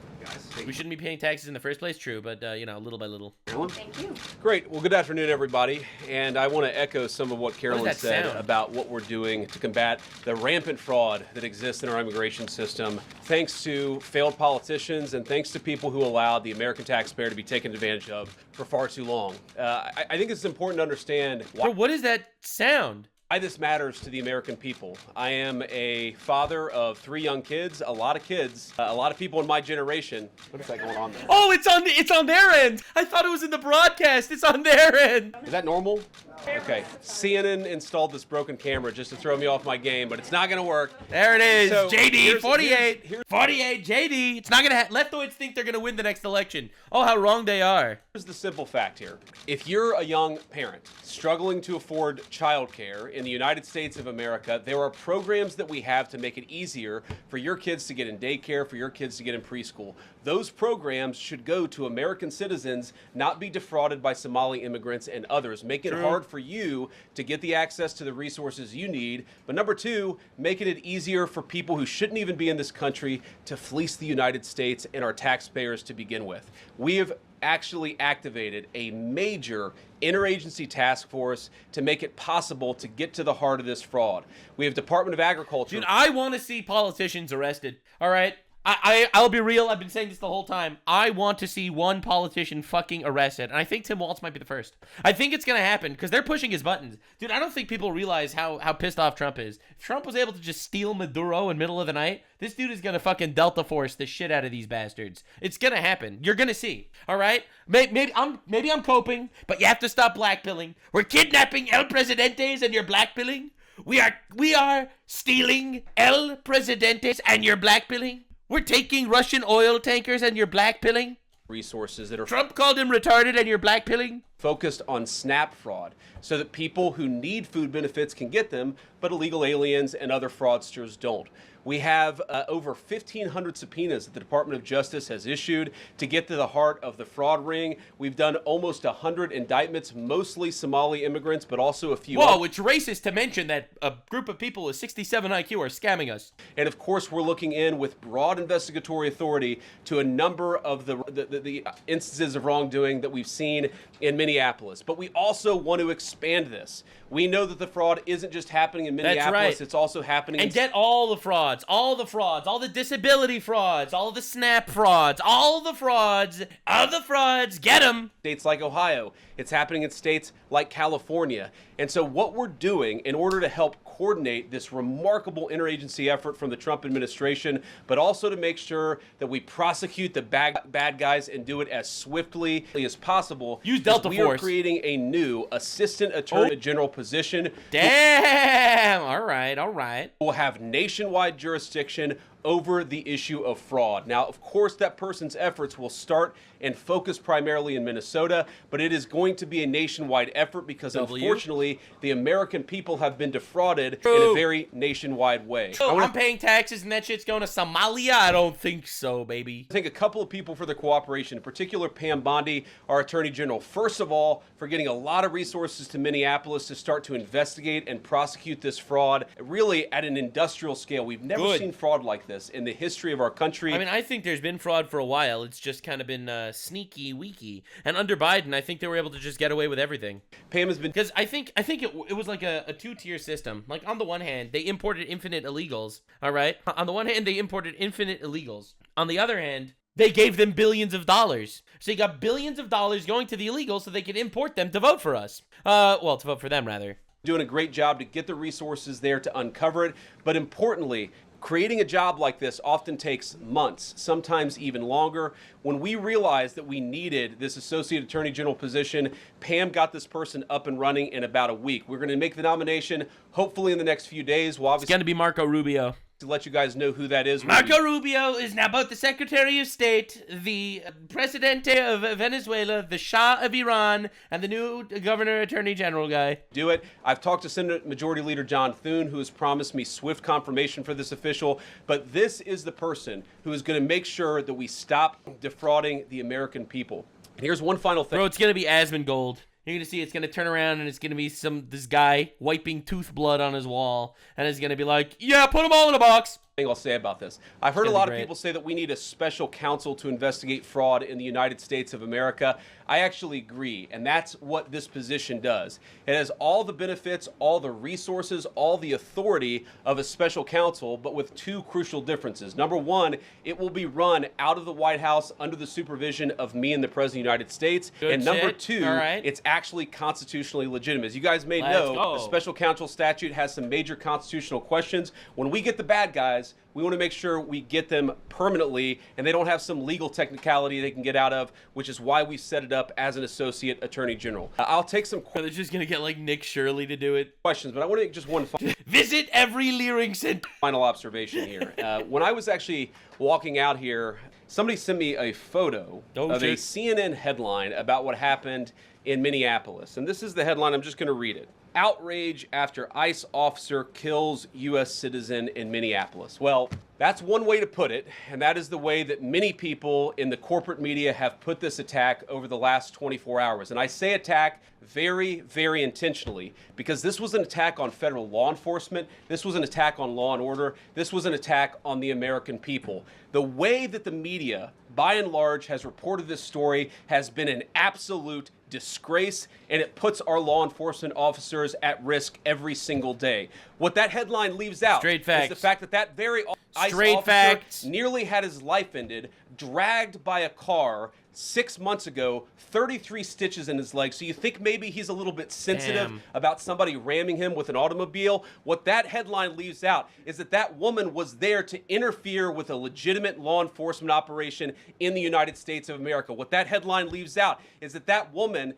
We shouldn't be paying taxes in the first place, true, but, you know, little by little. Thank you. Great. Well, good afternoon, everybody. And I want to echo some of what Carolyn said sound? about what we're doing to combat the rampant fraud that exists in our immigration system, thanks to failed politicians and thanks to people who allowed the American taxpayer to be taken advantage of for far too long. I think it's important to understand why. What is that sound? Why this matters to the American people. I am a father of 3 young kids, a lot of kids, a lot of people in my generation. What is that going on there? Oh, it's on their end. I thought it was in the broadcast. It's on their end. Is that normal? Okay. CNN installed this broken camera just to throw me off my game, but it's not going to work. There it is. So, JD, 48. 48, JD. It's not going to leftoids think they're going to win the next election. Oh, how wrong they are. Here's the simple fact here. If you're a young parent struggling to afford childcare in the United States of America, there are programs that we have to make it easier for your kids to get in daycare, for your kids to get in preschool. Those programs should go to American citizens, not be defrauded by Somali immigrants and others. Make it hard for you to get the access to the resources you need. But number 2, making it easier for people who shouldn't even be in this country to fleece the United States and our taxpayers to begin with. We have actually activated a major interagency task force to make it possible to get to the heart of this fraud. We have Department of Agriculture. Dude, I want to see politicians arrested. All right? I'll be real. I've been saying this the whole time. I want to see one politician fucking arrested. And I think Tim Walz might be the first. I think it's going to happen because they're pushing his buttons. Dude, I don't think people realize how pissed off Trump is. If Trump was able to just steal Maduro in the middle of the night, this dude is going to fucking Delta Force the shit out of these bastards. It's going to happen. You're going to see. All right? Maybe I'm coping, but you have to stop blackpilling. We're kidnapping El Presidentes and you're blackpilling. We are stealing El Presidentes and you're blackpilling. We're taking Russian oil tankers and you're blackpilling? Resources that are... Trump called him retarded and you're blackpilling? Focused on SNAP fraud so that people who need food benefits can get them, but illegal aliens and other fraudsters don't. We have over 1,500 subpoenas that the Department of Justice has issued to get to the heart of the fraud ring. We've done almost 100 indictments, mostly Somali immigrants, but also a few... Whoa, it's racist to mention that a group of people with 67 IQ are scamming us. And of course, we're looking in with broad investigatory authority to a number of the instances of wrongdoing that we've seen in Minneapolis. But we also want to expand this. We know that the fraud isn't just happening in Minneapolis, That's right. It's also happening and get all the frauds, all the disability frauds, all the SNAP frauds, all the frauds, get them. States like Ohio, it's happening in states like California. And so what we're doing in order to help coordinate this remarkable interagency effort from the Trump administration, but also to make sure that we prosecute the bad guys and do it as swiftly as possible. Use Delta Force. We are Force. creating a new Assistant Attorney General position. Damn! All right. We'll have nationwide jurisdiction over the issue of fraud. Now, of course, that person's efforts will start and focus primarily in Minnesota, but it is going to be a nationwide effort because, unfortunately, the American people have been defrauded in a very nationwide way. So I'm paying taxes and that shit's going to Somalia? I don't think so, baby. I thank a couple of people for their cooperation, in particular Pam Bondi, our Attorney General, first of all, for getting a lot of resources to Minneapolis to start to investigate and prosecute this fraud, really at an industrial scale. We've never seen fraud like this in the history of our country. I mean, I think there's been fraud for a while. It's just kind of been sneaky, weaky. And under Biden, I think they were able to just get away with everything. Pam has been... Because I think it was like a two-tier system. Like, on the one hand, they imported infinite illegals, all right? On the one hand, they imported infinite illegals. On the other hand, they gave them billions of dollars. So you got billions of dollars going to the illegals so they could import them to vote for us. Well, to vote for them, rather. Doing a great job to get the resources there to uncover it. But importantly, creating a job like this often takes months, sometimes even longer. When we realized that we needed this Associate Attorney General position, Pam got this person up and running in about a week. We're going to make the nomination hopefully in the next few days. We'll obviously... It's going to be Marco Rubio. To let you guys know who that is. Marco Rubio is now both the Secretary of State, the Presidente of Venezuela, the Shah of Iran, and the new Governor Attorney General guy. Do it. I've talked to Senate Majority Leader John Thune, who has promised me swift confirmation for this official, but this is the person who is going to make sure that we stop defrauding the American people. And here's one final thing. Bro, it's going to be Asmongold. You're going to see it's going to turn around and it's going to be this guy wiping tooth blood on his wall. And it's going to be like, yeah, put them all in a box. Thing I'll say about this. I've heard a lot of people say that we need a special counsel to investigate fraud in the United States of America. I actually agree, and that's what this position does. It has all the benefits, all the resources, all the authority of a special counsel, but with two crucial differences. Number one, it will be run out of the White House under the supervision of me and the President of the United States. Good and number shit. two, All right. it's actually constitutionally legitimate. As you guys may Let's know, go. the special counsel statute has some major constitutional questions. When we get the bad guys, we want to make sure we get them permanently and they don't have some legal technicality they can get out of, which is why we set it up as an associate attorney general. I'll take some They're just going to get like Nick Shirley to do it. questions, but I want to make just one Visit every Learingson. final observation here. When I was actually walking out here, somebody sent me a photo of a CNN headline about what happened in Minneapolis. And this is the headline. I'm just going to read it. Outrage after ICE officer kills U.S. citizen in Minneapolis. Well, that's one way to put it, and that is the way that many people in the corporate media have put this attack over the last 24 hours. And I say attack very, very intentionally, because this was an attack on federal law enforcement. This was an attack on law and order. This was an attack on the American people. The way that the media, by and large, has reported this story has been an absolute disgrace, and it puts our law enforcement officers at risk every single day. What that headline leaves out is the fact that that very ICE officer nearly had his life ended, dragged by a car 6 months ago, 33 stitches in his leg. So you think maybe he's a little bit sensitive about somebody ramming him with an automobile? What that headline leaves out is that that woman was there to interfere with a legitimate law enforcement operation in the United States of America. What that headline leaves out is that that woman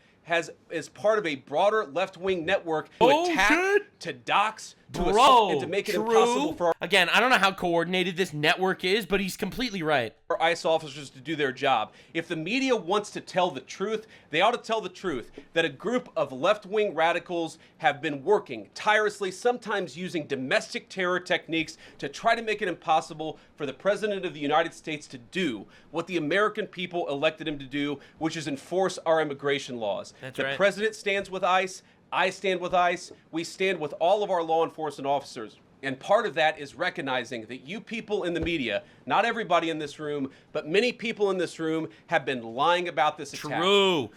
is part of a broader left-wing network to attack, to dox, to assault, and to make it impossible for Again, I don't know how coordinated this network is, but he's completely right. Our ICE officers to do their job. If the media wants to tell the truth, they ought to tell the truth that a group of left-wing radicals have been working tirelessly, sometimes using domestic terror techniques to try to make it impossible for the President of the United States to do what the American people elected him to do, which is enforce our immigration laws. The President stands with ICE. I stand with ICE. We stand with all of our law enforcement officers. And part of that is recognizing that you people in the media, not everybody in this room, but many people in this room have been lying about this attack. True.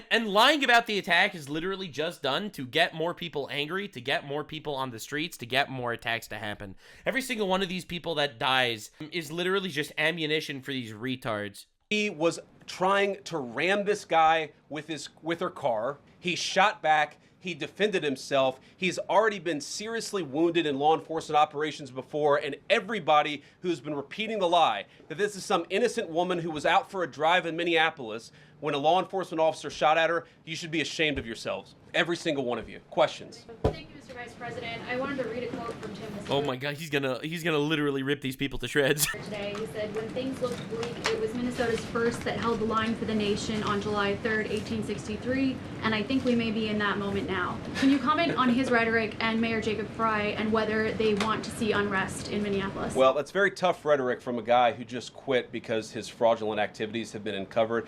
And lying about the attack is literally just done to get more people angry, to get more people on the streets, to get more attacks to happen. Every single one of these people that dies is literally just ammunition for these retards. He was trying to ram this guy with her car. He shot back. He defended himself. He's already been seriously wounded in law enforcement operations before, and everybody who's been repeating the lie that this is some innocent woman who was out for a drive in Minneapolis when a law enforcement officer shot at her, you should be ashamed of yourselves. Every single one of you. Questions? Thank you, Mr. Vice President. I wanted to read a quote from Tim. Oh my God, he's gonna literally rip these people to shreds. Today, he said, "When things looked bleak, it was Minnesota's first that held the line for the nation on July 3rd, 1863, and I think we may be in that moment now." Can you comment on his rhetoric and Mayor Jacob Frey and whether they want to see unrest in Minneapolis? Well, that's very tough rhetoric from a guy who just quit because his fraudulent activities have been uncovered.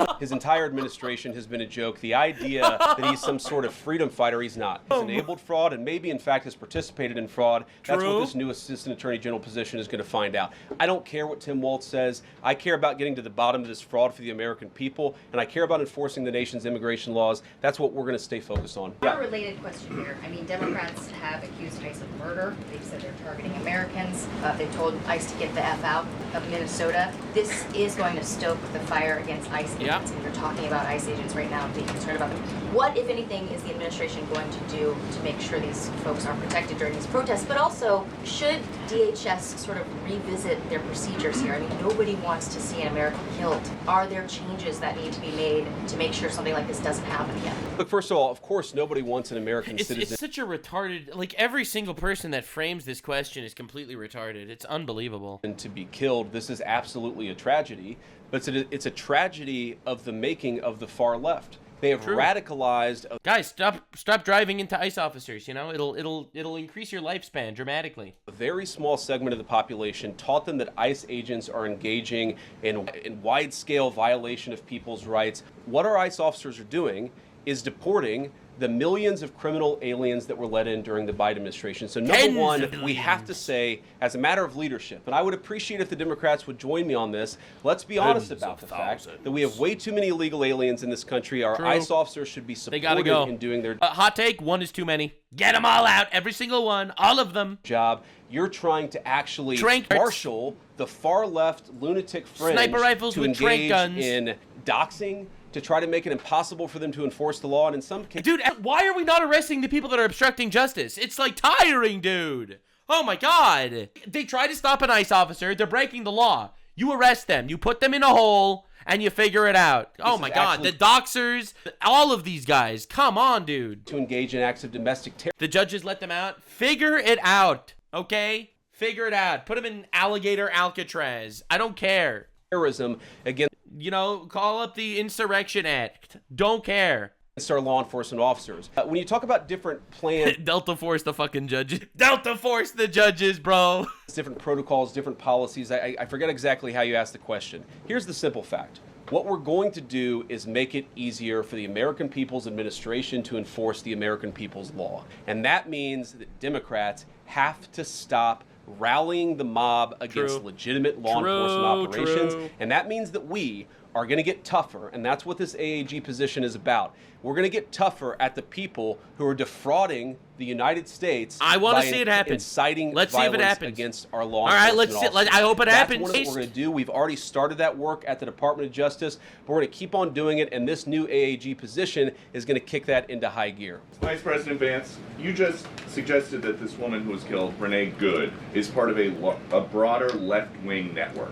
Look, his entire administration has been a joke. The idea that he's some sort of freedom fighter, he's not. He's enabled fraud and maybe in fact has participated in fraud. That's what this new assistant attorney general position is going to find out. I don't care what Tim Walz says. I care about getting to the bottom of this fraud for the American people, and I care about enforcing the nation's immigration laws. That's what we're going to stay focused on. A related question here. I mean, Democrats have accused ICE of murder. They've said they're targeting Americans. They've told ICE to get the F out of Minnesota. This is going to stoke the fire against ICE agents, and you're talking about ICE agents right now and being concerned about them. What, if anything, is the administration going to do to make sure these folks are protected during these protests? But also, should DHS sort of revisit their procedures here? I mean, nobody wants to see an American killed. Are there changes that need to be made to make sure something like this doesn't happen again? Look, first of all, of course, nobody wants an American citizen. It's such a retarded, like every single person that frames this question is completely retarded. It's unbelievable. And to be killed, this is absolutely a tragedy, but it's a tragedy of the making of the far left. They have radicalized. Guys, stop driving into ICE officers. You know, it'll increase your lifespan dramatically. A very small segment of the population taught them that ICE agents are engaging in wide-scale violation of people's rights. What our ICE officers are doing is deporting the millions of criminal aliens that were let in during the Biden administration. So number one, we have to say, as a matter of leadership, and I would appreciate if the Democrats would join me on this, let's be honest about the fact that we have way too many illegal aliens in this country. Our ICE officers should be supported in doing their hot take, one is too many. Get them all out, every single one, all of them. Job. You're trying to actually marshal the far left lunatic fringe sniper rifles to with trank engage guns in doxing, to try to make it impossible for them to enforce the law, and in some cases... Dude, why are we not arresting the people that are obstructing justice? It's like tiring, dude. Oh my God. They try to stop an ICE officer, they're breaking the law. You arrest them, you put them in a hole, and you figure it out. Oh my God, the doxers, all of these guys, come on, dude. To engage in acts of domestic terror. The judges let them out. Figure it out, okay? Figure it out. Put them in alligator Alcatraz. I don't care. Terrorism against... You know, call up the Insurrection Act. Don't care. Against our law enforcement officers. When you talk about different plans... Delta Force the fucking judges. Delta Force the judges, bro. Different protocols, different policies. I forget exactly how you asked the question. Here's the simple fact. What we're going to do is make it easier for the American People's Administration to enforce the American people's law. And that means that Democrats have to stop rallying the mob against legitimate law enforcement operations. And that means that we are going to get tougher, and that's what this AAG position is about. We're going to get tougher at the people who are defrauding the United States. I want to see it happen. Inciting let's see if it violence happens against our law enforcement enforcement officers. I hope it happens. That's what we're going to do. We've already started that work at the Department of Justice, but we're going to keep on doing it, and this new AAG position is going to kick that into high gear. Vice President Vance, you just suggested that this woman who was killed, Renee Good, is part of a broader left-wing network.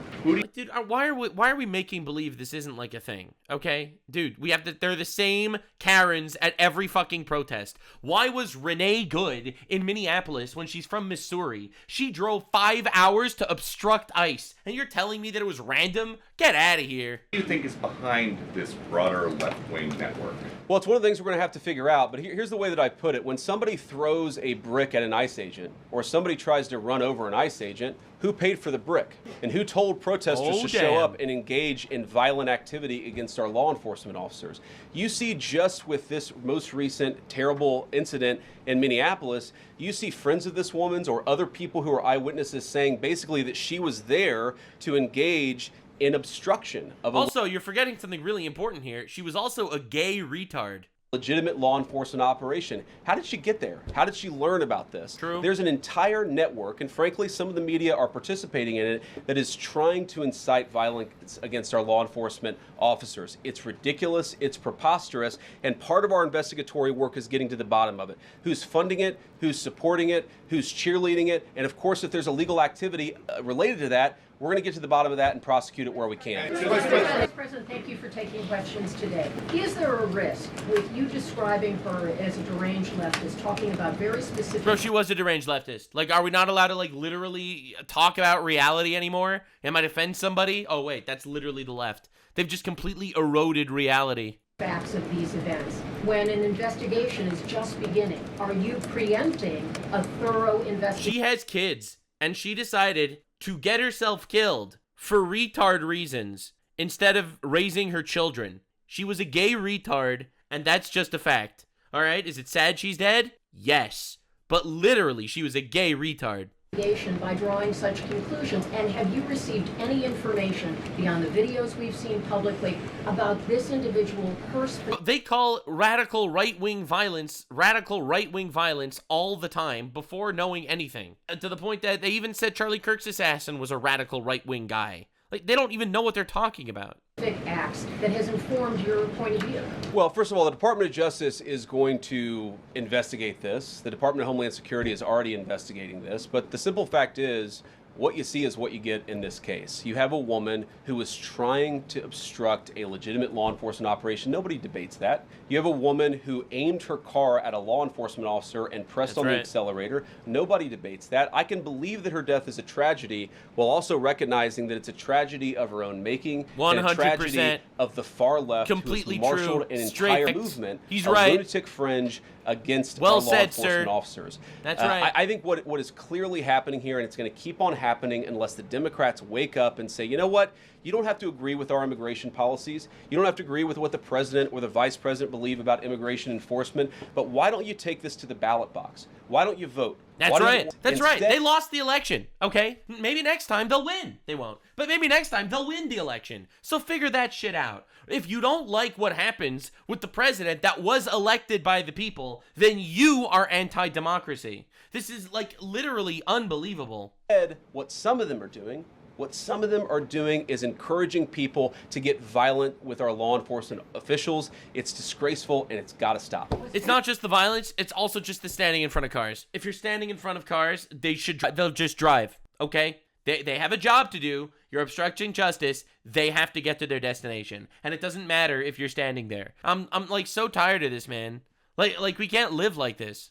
Dude, why are we making believe this isn't like a thing? Okay, dude, they're the same Karens at every fucking protest. Why was Renee Good in Minneapolis when she's from Missouri? She drove 5 hours to obstruct ICE, and you're telling me that it was random? Get out of here. What do you think is behind this broader left-wing network? Well, it's one of the things we're going to have to figure out, but here's the way that I put it. When somebody throws a brick at an ICE agent, or somebody tries to run over an ICE agent, who paid for the brick? And who told protesters to show up and engage in violent activity against our law enforcement officers? You see, just with this most recent terrible incident in Minneapolis, you see friends of this woman's or other people who are eyewitnesses saying basically that she was there to engage in obstruction of Also, you're forgetting something really important here. She was also a gay retard. Legitimate law enforcement operation. How did she get there? How did she learn about this? True. There's an entire network, and frankly, some of the media are participating in it, that is trying to incite violence against our law enforcement officers. It's ridiculous, it's preposterous, and part of our investigatory work is getting to the bottom of it. Who's funding it? Who's supporting it? Who's cheerleading it? And of course, if there's illegal activity related to that, we're going to get to the bottom of that and prosecute it where we can. Vice President, thank you for taking questions today. Is there a risk with you describing her as a deranged leftist, talking about very specific... Bro, she was a deranged leftist. Like, are we not allowed to, like, literally talk about reality anymore? Am I defend somebody? Oh, wait, that's literally the left. They've just completely eroded reality. Facts of these events. When an investigation is just beginning, are you preempting a thorough investigation? She has kids, and she decided to get herself killed for retard reasons instead of raising her children. She was a gay retard, and that's just a fact. All right, is it sad she's dead? Yes. But literally, she was a gay retard. By drawing such conclusions, and have you received any information beyond the videos we've seen publicly about this individual person? They call radical right-wing violence all the time before knowing anything. To the point that they even said Charlie Kirk's assassin was a radical right-wing guy. Like, they don't even know what they're talking about. Acts that has informed your point of view? Well, first of all, the Department of Justice is going to investigate this. The Department of Homeland Security is already investigating this. But the simple fact is, what you see is what you get in this case. You have a woman who was trying to obstruct a legitimate law enforcement operation. Nobody debates that. You have a woman who aimed her car at a law enforcement officer and pressed on the accelerator. Nobody debates that. I can believe that her death is a tragedy while also recognizing that it's a tragedy of her own making. 100%. And a tragedy of the far left completely who has marshaled true. an Straight entire movement He's of right. lunatic fringe against well our law said, enforcement sir. officers. That's right. I think what is clearly happening here, and it's going to keep on happening unless the Democrats wake up and say, you know what, You don't have to agree with our immigration policies. You don't have to agree with what the president or the vice president believe about immigration enforcement. But why don't you take this to the ballot box? Why don't you vote? That's right. That's right. They lost the election. Okay. Maybe next time they'll win. They won't. But maybe next time they'll win the election. So figure that shit out. If you don't like what happens with the president that was elected by the people, then you are anti-democracy. This is like literally unbelievable. What some of them are doing is encouraging people to get violent with our law enforcement officials. It's disgraceful and it's got to stop. It's not just the violence, it's also just the standing in front of cars. If you're standing in front of cars, they'll just drive, okay? They have a job to do. You're obstructing justice. They have to get to their destination. And it doesn't matter if you're standing there. I'm like so tired of this, man. Like we can't live like this.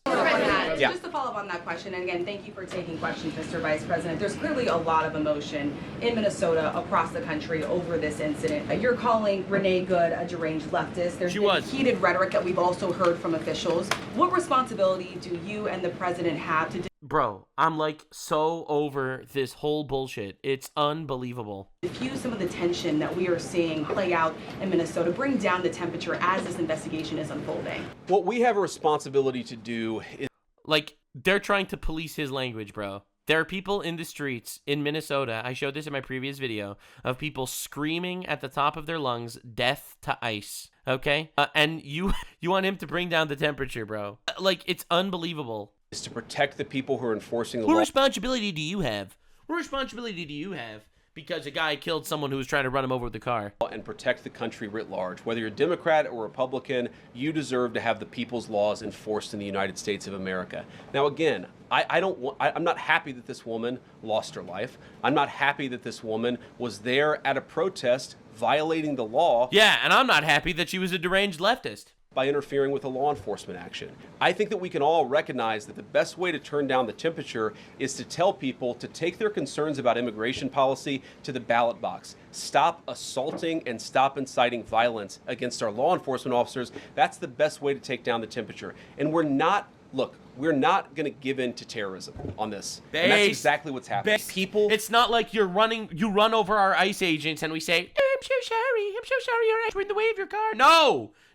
Just to follow up on that question, and again, thank you for taking questions, Mr. Vice President. There's clearly a lot of emotion in Minnesota, across the country, over this incident. You're calling Renee Good a deranged leftist. There's been heated rhetoric that we've also heard from officials. What responsibility do you and the president have to Bro, I'm like so over this whole bullshit. It's unbelievable. diffuse some of the tension that we are seeing play out in Minnesota, bring down the temperature as this investigation is unfolding? What we have a responsibility to do is... Like, they're trying to police his language, bro. There are people in the streets in Minnesota, I showed this in my previous video, of people screaming at the top of their lungs, death to ICE, okay? And you want him to bring down the temperature, bro. Like, it's unbelievable. Is to protect the people who are enforcing the law. What responsibility do you have? What responsibility do you have? Because a guy killed someone who was trying to run him over with the car. And protect the country writ large. Whether you're Democrat or Republican, you deserve to have the people's laws enforced in the United States of America. Now, again, I'm not happy that this woman lost her life. I'm not happy that this woman was there at a protest violating the law. Yeah, and I'm not happy that she was a deranged leftist. By interfering with a law enforcement action. I think that we can all recognize that the best way to turn down the temperature is to tell people to take their concerns about immigration policy to the ballot box. Stop assaulting and stop inciting violence against our law enforcement officers. That's the best way to take down the temperature. And we're not going to give in to terrorism on this. And that's exactly what's happening. People... It's not like you run over our ICE agents and we say, I'm so sorry, you're in the way of your car.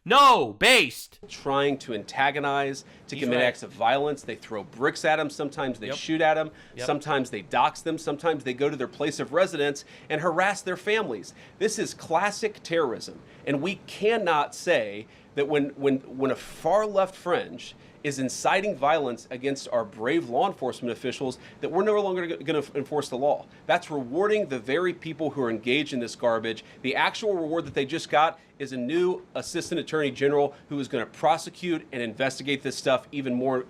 No, based. Trying to antagonize, to commit acts of violence. They throw bricks at them. Sometimes they shoot at them. Sometimes they dox them. Sometimes they go to their place of residence and harass their families. This is classic terrorism. And we cannot say that when a far left fringe is inciting violence against our brave law enforcement officials, that we're no longer going to enforce the law. That's rewarding the very people who are engaged in this garbage. The actual reward that they just got is a new assistant attorney general who is going to prosecute and investigate this stuff even more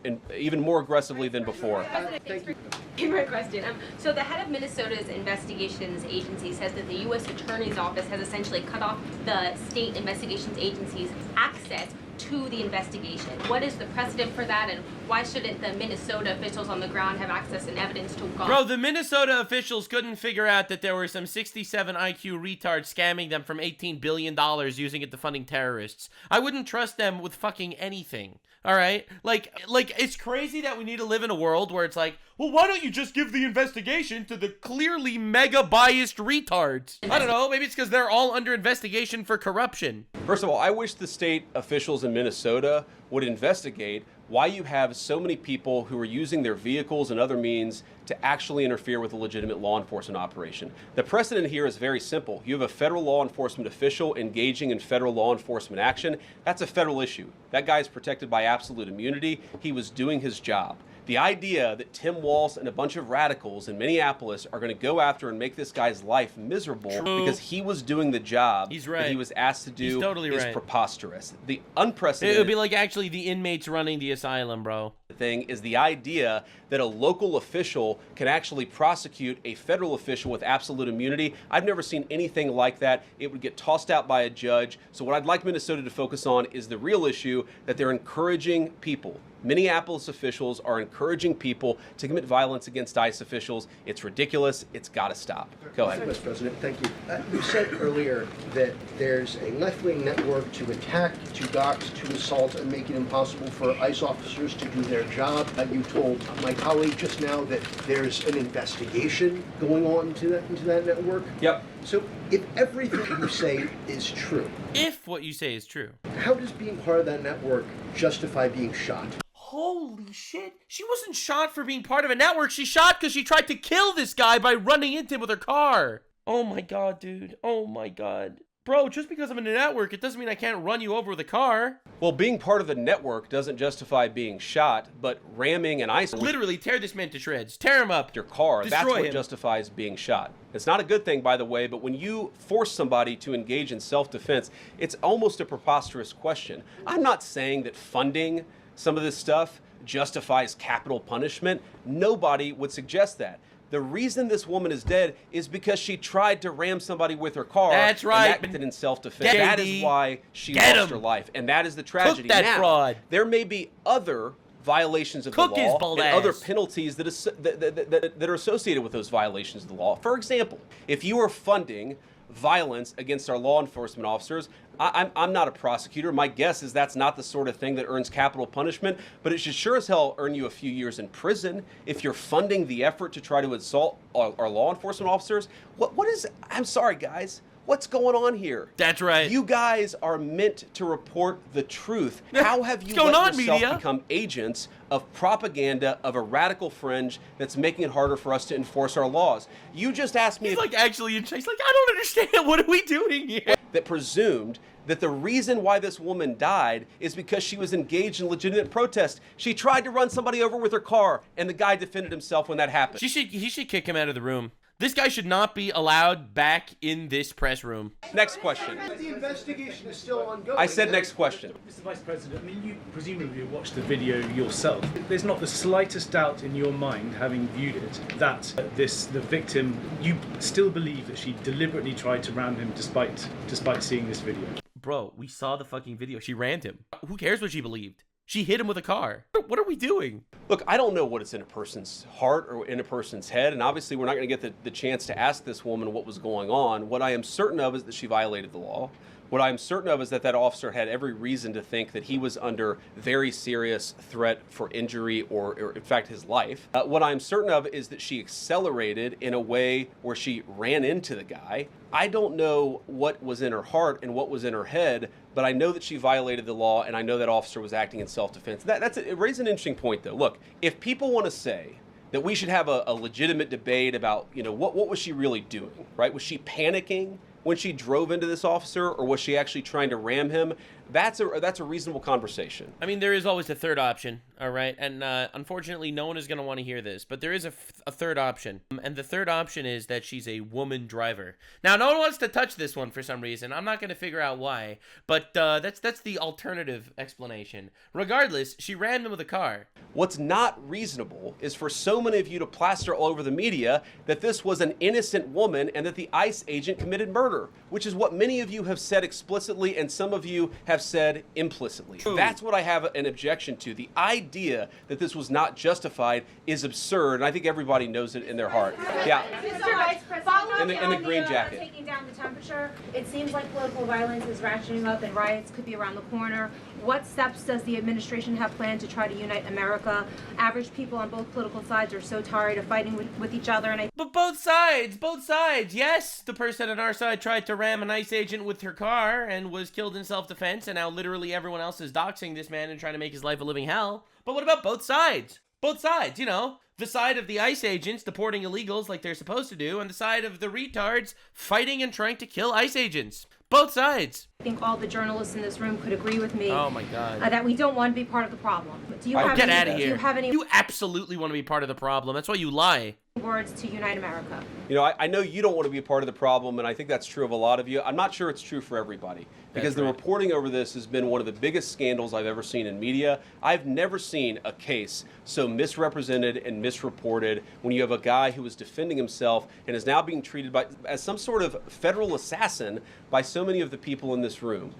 aggressively than before. Thanks for taking my question. So the head of Minnesota's investigations agency says that the U.S. Attorney's Office has essentially cut off the state investigations agency's access to the investigation. What is the precedent for that, and why shouldn't the Minnesota officials on the ground have access and evidence to go? Bro, the Minnesota officials couldn't figure out that there were some 67 IQ retards scamming them from $18 billion using it to funding terrorists. I wouldn't trust them with fucking anything. All right? Like it's crazy that we need to live in a world where it's like, well, why don't you just give the investigation to the clearly mega biased retards? I don't know, maybe it's because they're all under investigation for corruption. First of all, I wish the state officials in Minnesota would investigate why you have so many people who are using their vehicles and other means to actually interfere with a legitimate law enforcement operation. The precedent here is very simple. You have a federal law enforcement official engaging in federal law enforcement action. That's a federal issue. That guy is protected by absolute immunity. He was doing his job. The idea that Tim Walz and a bunch of radicals in Minneapolis are going to go after and make this guy's life miserable because he was doing the job that he was asked to do is preposterous. The unprecedented... It would be like actually the inmates running the asylum, bro. Thing is the idea that a local official can actually prosecute a federal official with absolute immunity. I've never seen anything like that. It would get tossed out by a judge. So what I'd like Minnesota to focus on is the real issue that they're encouraging people, Minneapolis officials are encouraging people to commit violence against ICE officials. It's ridiculous. It's got to stop. Go ahead. Mr. President, thank you. You said earlier that there's a left-wing network to attack, to dox, to assault, and make it impossible for ICE officers to do their job. You told my colleague just now that there's an investigation going on into that network. Yep. So if everything you say is true, if what you say is true, how does being part of that network justify being shot? Holy shit. She wasn't shot for being part of a network. She shot because she tried to kill this guy by running into him with her car. Oh my god, dude. Oh my god. Bro, just because I'm in a network, it doesn't mean I can't run you over with a car. Well, being part of the network doesn't justify being shot, but ramming an ICE... Literally, tear this man to shreds. Tear him up. Your car, Destroy that's what him. justifies being shot. It's not a good thing, by the way, but when you force somebody to engage in self-defense, it's almost a preposterous question. I'm not saying that funding some of this stuff justifies capital punishment. Nobody would suggest that. The reason this woman is dead is because she tried to ram somebody with her car. That's right. And that in self-defense. That is why she lost her life. And that is the tragedy. Cook that now, fraud. There may be other violations of Cook the his law bald and ass. other penalties that are associated with those violations of the law. For example, if you are funding violence against our law enforcement officers, I'm not a prosecutor. My guess is that's not the sort of thing that earns capital punishment, but it should sure as hell earn you a few years in prison if you're funding the effort to try to assault our law enforcement officers. What is, I'm sorry guys, what's going on here? That's right. You guys are meant to report the truth. How have you going let on, yourself media? become agents of propaganda of a radical fringe that's making it harder for us to enforce our laws? You just asked me He's like actually, he's like, I don't understand. What are we doing here? that presumed that the reason why this woman died is because she was engaged in legitimate protest. She tried to run somebody over with her car, and the guy defended himself when that happened. He should kick him out of the room. This guy should not be allowed back in this press room. Next question. The investigation is still ongoing. I said next question. Mr. Vice President, I mean, you presumably watched the video yourself. There's not the slightest doubt in your mind, having viewed it, that the victim, you still believe that she deliberately tried to ram him despite seeing this video. Bro, we saw the fucking video. She rammed him. Who cares what she believed? She hit him with a car. What are we doing? Look, I don't know what is in a person's heart or in a person's head, and obviously we're not going to get the chance to ask this woman what was going on. What I am certain of is that she violated the law. What I'm certain of is that that officer had every reason to think that he was under very serious threat for injury or in fact, his life. What I'm certain of is that she accelerated in a way where she ran into the guy. I don't know what was in her heart and what was in her head, but I know that she violated the law, and I know that officer was acting in self-defense. It raises an interesting point, though. Look, if people want to say that we should have a legitimate debate about, you know, what was she really doing, right? Was she panicking when she drove into this officer, or was she actually trying to ram him? That's a reasonable conversation. I mean, there is always a third option, all right? And unfortunately, no one is going to want to hear this, but there is a third option. And the third option is that she's a woman driver. Now, no one wants to touch this one for some reason. I'm not going to figure out why, but that's the alternative explanation. Regardless, she rammed him with a car. What's not reasonable is for so many of you to plaster all over the media that this was an innocent woman and that the ICE agent committed murder, which is what many of you have said explicitly and some of you have said implicitly. True. That's what I have an objection to. The idea that this was not justified is absurd, and I think everybody knows it in their heart. Yeah. Mr. Vice President, In the green jacket. Taking down the temperature, it seems like political violence is ratcheting up and riots could be around the corner. What steps does the administration have planned to try to unite America? Average people on both political sides are so tired of fighting with each other, and But both sides. Yes, the person on our side tried to ram an ICE agent with her car and was killed in self-defense, and now literally everyone else is doxing this man and trying to make his life a living hell. But what about both sides? Both sides, you know, the side of the ICE agents deporting illegals like they're supposed to do, and the side of the retards fighting and trying to kill ICE agents. Both sides. I think all the journalists in this room could agree with me. Oh my God. That we don't want to be part of the problem. Do you have get any, out of here. Do you have any You absolutely want to be part of the problem. That's why you lie. words to unite America? You know, I know you don't want to be a part of the problem, and I think that's true of a lot of you. I'm not sure it's true for everybody, because the reporting over this has been one of the biggest scandals I've ever seen in media. I've never seen a case so misrepresented and misreported when you have a guy who was defending himself and is now being treated as some sort of federal assassin by so many of the people in this room.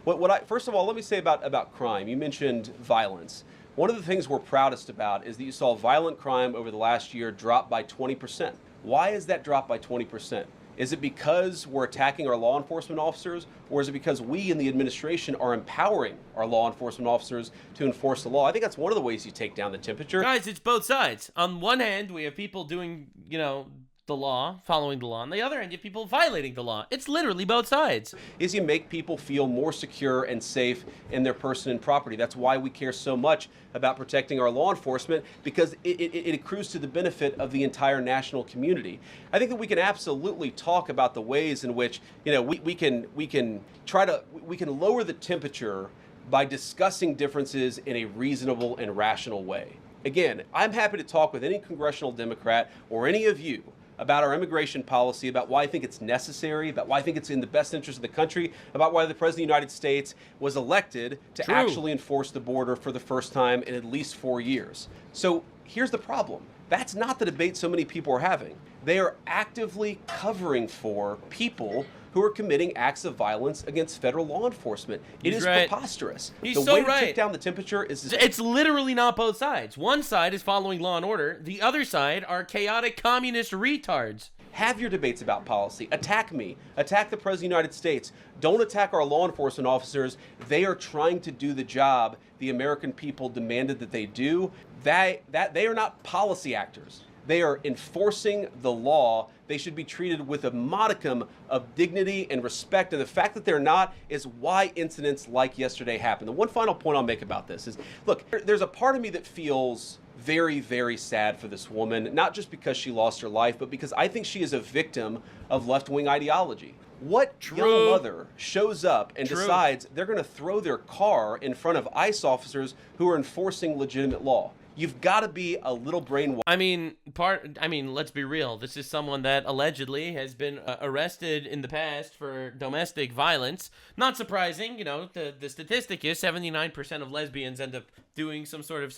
First of all, let me say about crime. You mentioned violence. One of the things we're proudest about is that you saw violent crime over the last year drop by 20%. Why is that drop by 20%? Is it because we're attacking our law enforcement officers, or is it because we in the administration are empowering our law enforcement officers to enforce the law? I think that's one of the ways you take down the temperature. Guys, it's both sides. On one hand, we have people doing, you know, the law, following the law. On the other hand, you have people violating the law. It's literally both sides. Is you make people feel more secure and safe in their person and property. That's why we care so much about protecting our law enforcement, because it accrues to the benefit of the entire national community. I think that we can absolutely talk about the ways in which, you know, we can lower the temperature by discussing differences in a reasonable and rational way. Again, I'm happy to talk with any congressional Democrat or any of you about our immigration policy, about why I think it's necessary, about why I think it's in the best interest of the country, about why the President of the United States was elected to actually enforce the border for the first time in at least 4 years. So here's the problem. That's not the debate so many people are having. They are actively covering for people who are committing acts of violence against federal law enforcement. It is preposterous. He's the so way right. to take down the temperature is... It's literally not both sides. One side is following law and order. The other side are chaotic communist retards. Have your debates about policy. Attack me. Attack the President of the United States. Don't attack our law enforcement officers. They are trying to do the job the American people demanded that they do. They are not policy actors. They are enforcing the law. They should be treated with a modicum of dignity and respect. And the fact that they're not is why incidents like yesterday happened. The one final point I'll make about this is, look, there's a part of me that feels very, very sad for this woman, not just because she lost her life, but because I think she is a victim of left-wing ideology. What young mother shows up and decides they're going to throw their car in front of ICE officers who are enforcing legitimate law? You've got to be a little brainwashed. I mean, let's be real. This is someone that allegedly has been arrested in the past for domestic violence. Not surprising, you know, the statistic is 79% of lesbians end up doing some sort of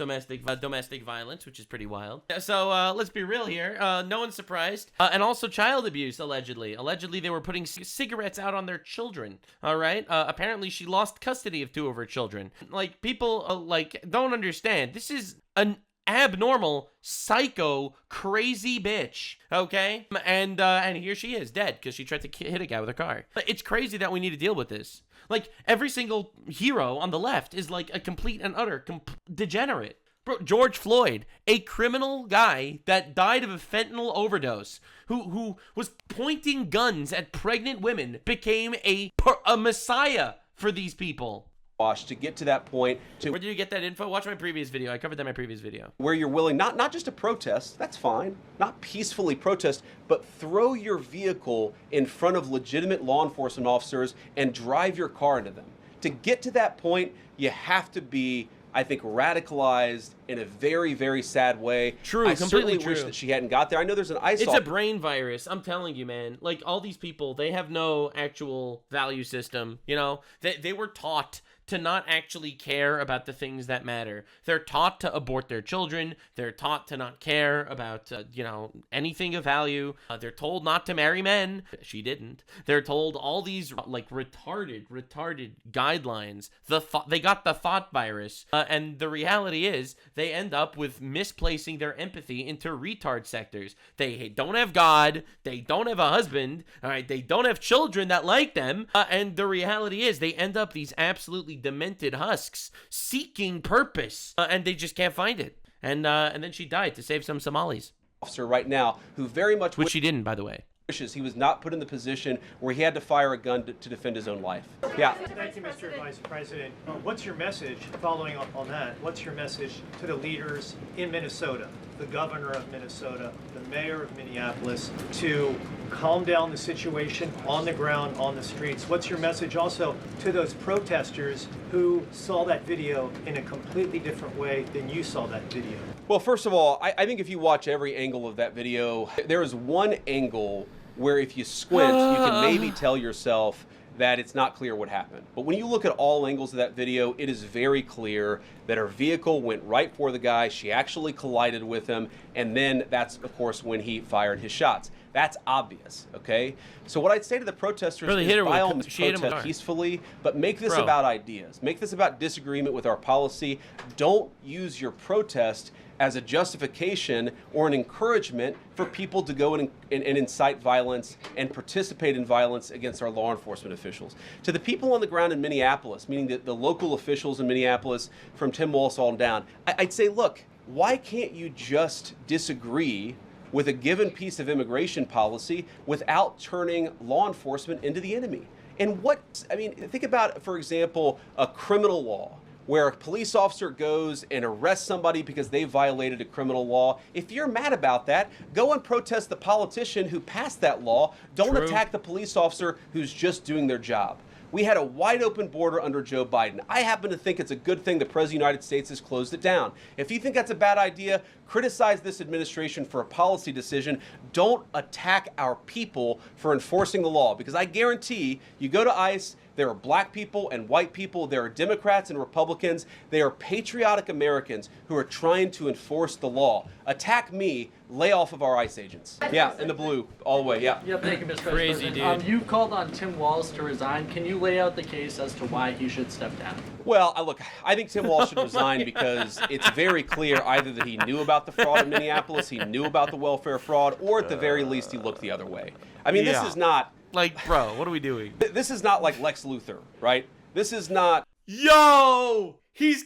domestic violence, which is pretty wild. So let's be real here. No one's surprised. And also child abuse, allegedly. Allegedly, they were putting cigarettes out on their children. All right. Apparently, she lost custody of 2 of her children. Like, people don't understand. This is an abnormal, psycho, crazy bitch, okay? And here she is, dead, because she tried to hit a guy with a car. It's crazy that we need to deal with this. Like, every single hero on the left is like a complete and utter degenerate. Bro, George Floyd, a criminal guy that died of a fentanyl overdose, who was pointing guns at pregnant women, became a messiah for these people. To get to that point. Where did you get that info? Watch my previous video. I covered that in my previous video. Where you're willing, not just to protest, that's fine, not peacefully protest, but throw your vehicle in front of legitimate law enforcement officers and drive your car into them. To get to that point, you have to be, I think, radicalized in a very, very sad way. True, I completely certainly wish that she hadn't got there. I know there's an ICE. It's a brain virus. I'm telling you, man. Like, all these people, they have no actual value system. You know, they were taught to not actually care about the things that matter. They're taught to abort their children. They're taught to not care about, anything of value. They're told not to marry men. She didn't. They're told all these, retarded guidelines. They got the thought virus. And the reality is, they end up with misplacing their empathy into retard sectors. They don't have God. They don't have a husband. All right. They don't have children that like them. And the reality is, they end up these absolutely demented husks seeking purpose, and they just can't find it. And then she died to save some Somalis. Officer right now who very much which she didn't, by the way. Wishes he was not put in the position where he had to fire a gun to defend his own life. Yeah. Thank you, Mr. Vice President. What's your message, following up on that, what's your message to the leaders in Minnesota, the governor of Minnesota, the mayor of Minneapolis, to calm down the situation on the ground, on the streets? What's your message also to those protesters who saw that video in a completely different way than you saw that video? Well, first of all, I think if you watch every angle of that video, there is one angle where if you squint, you can maybe tell yourself that it's not clear what happened. But when you look at all angles of that video, it is very clear that her vehicle went right for the guy. She actually collided with him. And then that's, of course, when he fired his shots. That's obvious, okay? So what I'd say to the protesters is by all means protest peacefully, but make this about ideas. Make this about disagreement with our policy. Don't use your protest as a justification or an encouragement for people to go and incite violence and participate in violence against our law enforcement officials. To the people on the ground in Minneapolis, meaning the local officials in Minneapolis from Tim Walz on down, I'd say, look, why can't you just disagree with a given piece of immigration policy without turning law enforcement into the enemy? And think about, for example, a criminal law where a police officer goes and arrests somebody because they violated a criminal law. If you're mad about that, go and protest the politician who passed that law. Don't attack the police officer who's just doing their job. We had a wide open border under Joe Biden. I happen to think it's a good thing the President of the United States has closed it down. If you think that's a bad idea, criticize this administration for a policy decision. Don't attack our people for enforcing the law, because I guarantee you go to ICE, there are black people and white people, there are Democrats and Republicans, they are patriotic Americans who are trying to enforce the law. Attack me, lay off of our ICE agents. Yeah, in the blue, all the way, yeah. Yeah, thank you, Mr. Crazy, President. dude. You've called on Tim Walz to resign. Can you lay out the case as to why he should step down? Well, look, I think Tim Walz should resign because it's very clear either that he knew about the fraud in Minneapolis, he knew about the welfare fraud, or at the very least he looked the other way. I mean, this is not... Like, bro, what are we doing? This is not like Lex Luthor, right? This is not... Yo! He's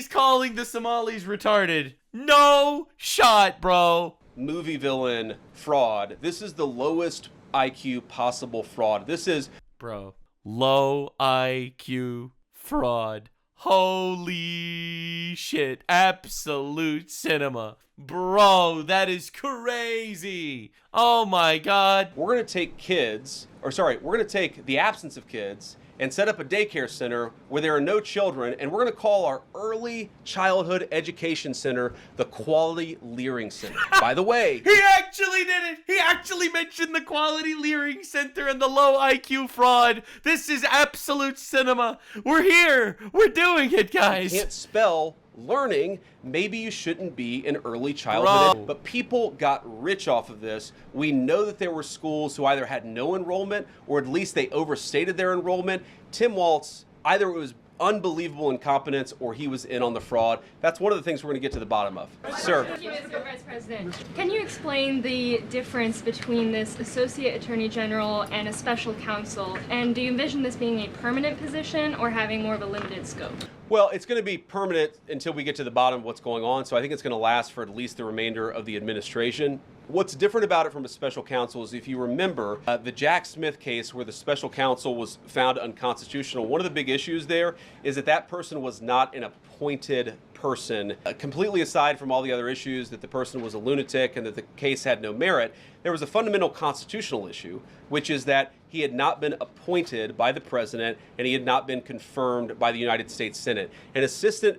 calling the Somalis retarded. No shot, bro. Movie villain fraud. This is the lowest IQ possible fraud. This is... Bro. Low IQ fraud. Holy shit. Absolute cinema. Bro, that is crazy. Oh my God. We're going to take we're going to take the absence of kids and set up a daycare center where there are no children, and we're going to call our early childhood education center the Quality Leering Center. By the way... He actually did it! He actually mentioned the Quality Leering Center and the low IQ fraud. This is absolute cinema. We're here. We're doing it, guys. You can't spell learning. Maybe you shouldn't be in early childhood. But people got rich off of this. We know that there were schools who either had no enrollment or at least they overstated their enrollment. Tim Walz, either it was unbelievable incompetence or he was in on the fraud. That's one of the things we're going to get to the bottom of. Sir. Thank you, Mr. Vice President. Can you explain the difference between this Associate Attorney General and a special counsel? And do you envision this being a permanent position or having more of a limited scope? Well, it's going to be permanent until we get to the bottom of what's going on, so I think it's going to last for at least the remainder of the administration. What's different about it from a special counsel is, if you remember, the Jack Smith case where the special counsel was found unconstitutional, one of the big issues there is that that person was not an appointed person. Completely aside from all the other issues, that the person was a lunatic and that the case had no merit, there was a fundamental constitutional issue, which is that he had not been appointed by the president and he had not been confirmed by the United States Senate. An assistant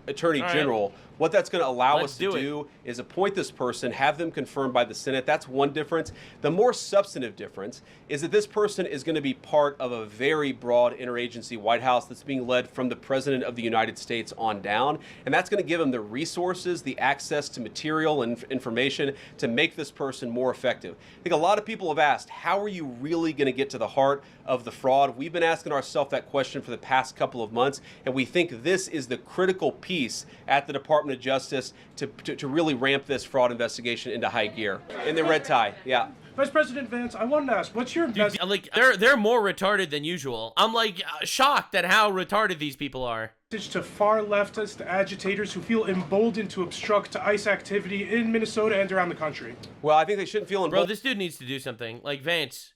attorney general, what that's going to allow us to do is appoint this person, have them confirmed by the Senate. That's one difference. The more substantive difference is that this person is going to be part of a very broad interagency White House that's being led from the President of the United States on down. And that's going to give him the resources, the access to material and information to make this person more effective. I think a lot of people have asked, how are you really going to get to the heart of the fraud? We've been asking ourselves that question for the past couple of months, and we think this is the critical piece at the Department of Justice to really ramp this fraud investigation into high gear. In the red tie, yeah. Vice President Vance, I wanted to ask, what's your best... Like, they're more retarded than usual. I'm like shocked at how retarded these people are. ...message to far leftist agitators who feel emboldened to obstruct ICE activity in Minnesota and around the country? Well, I think they shouldn't feel emboldened. Bro, this dude needs to do something. Like, Vance,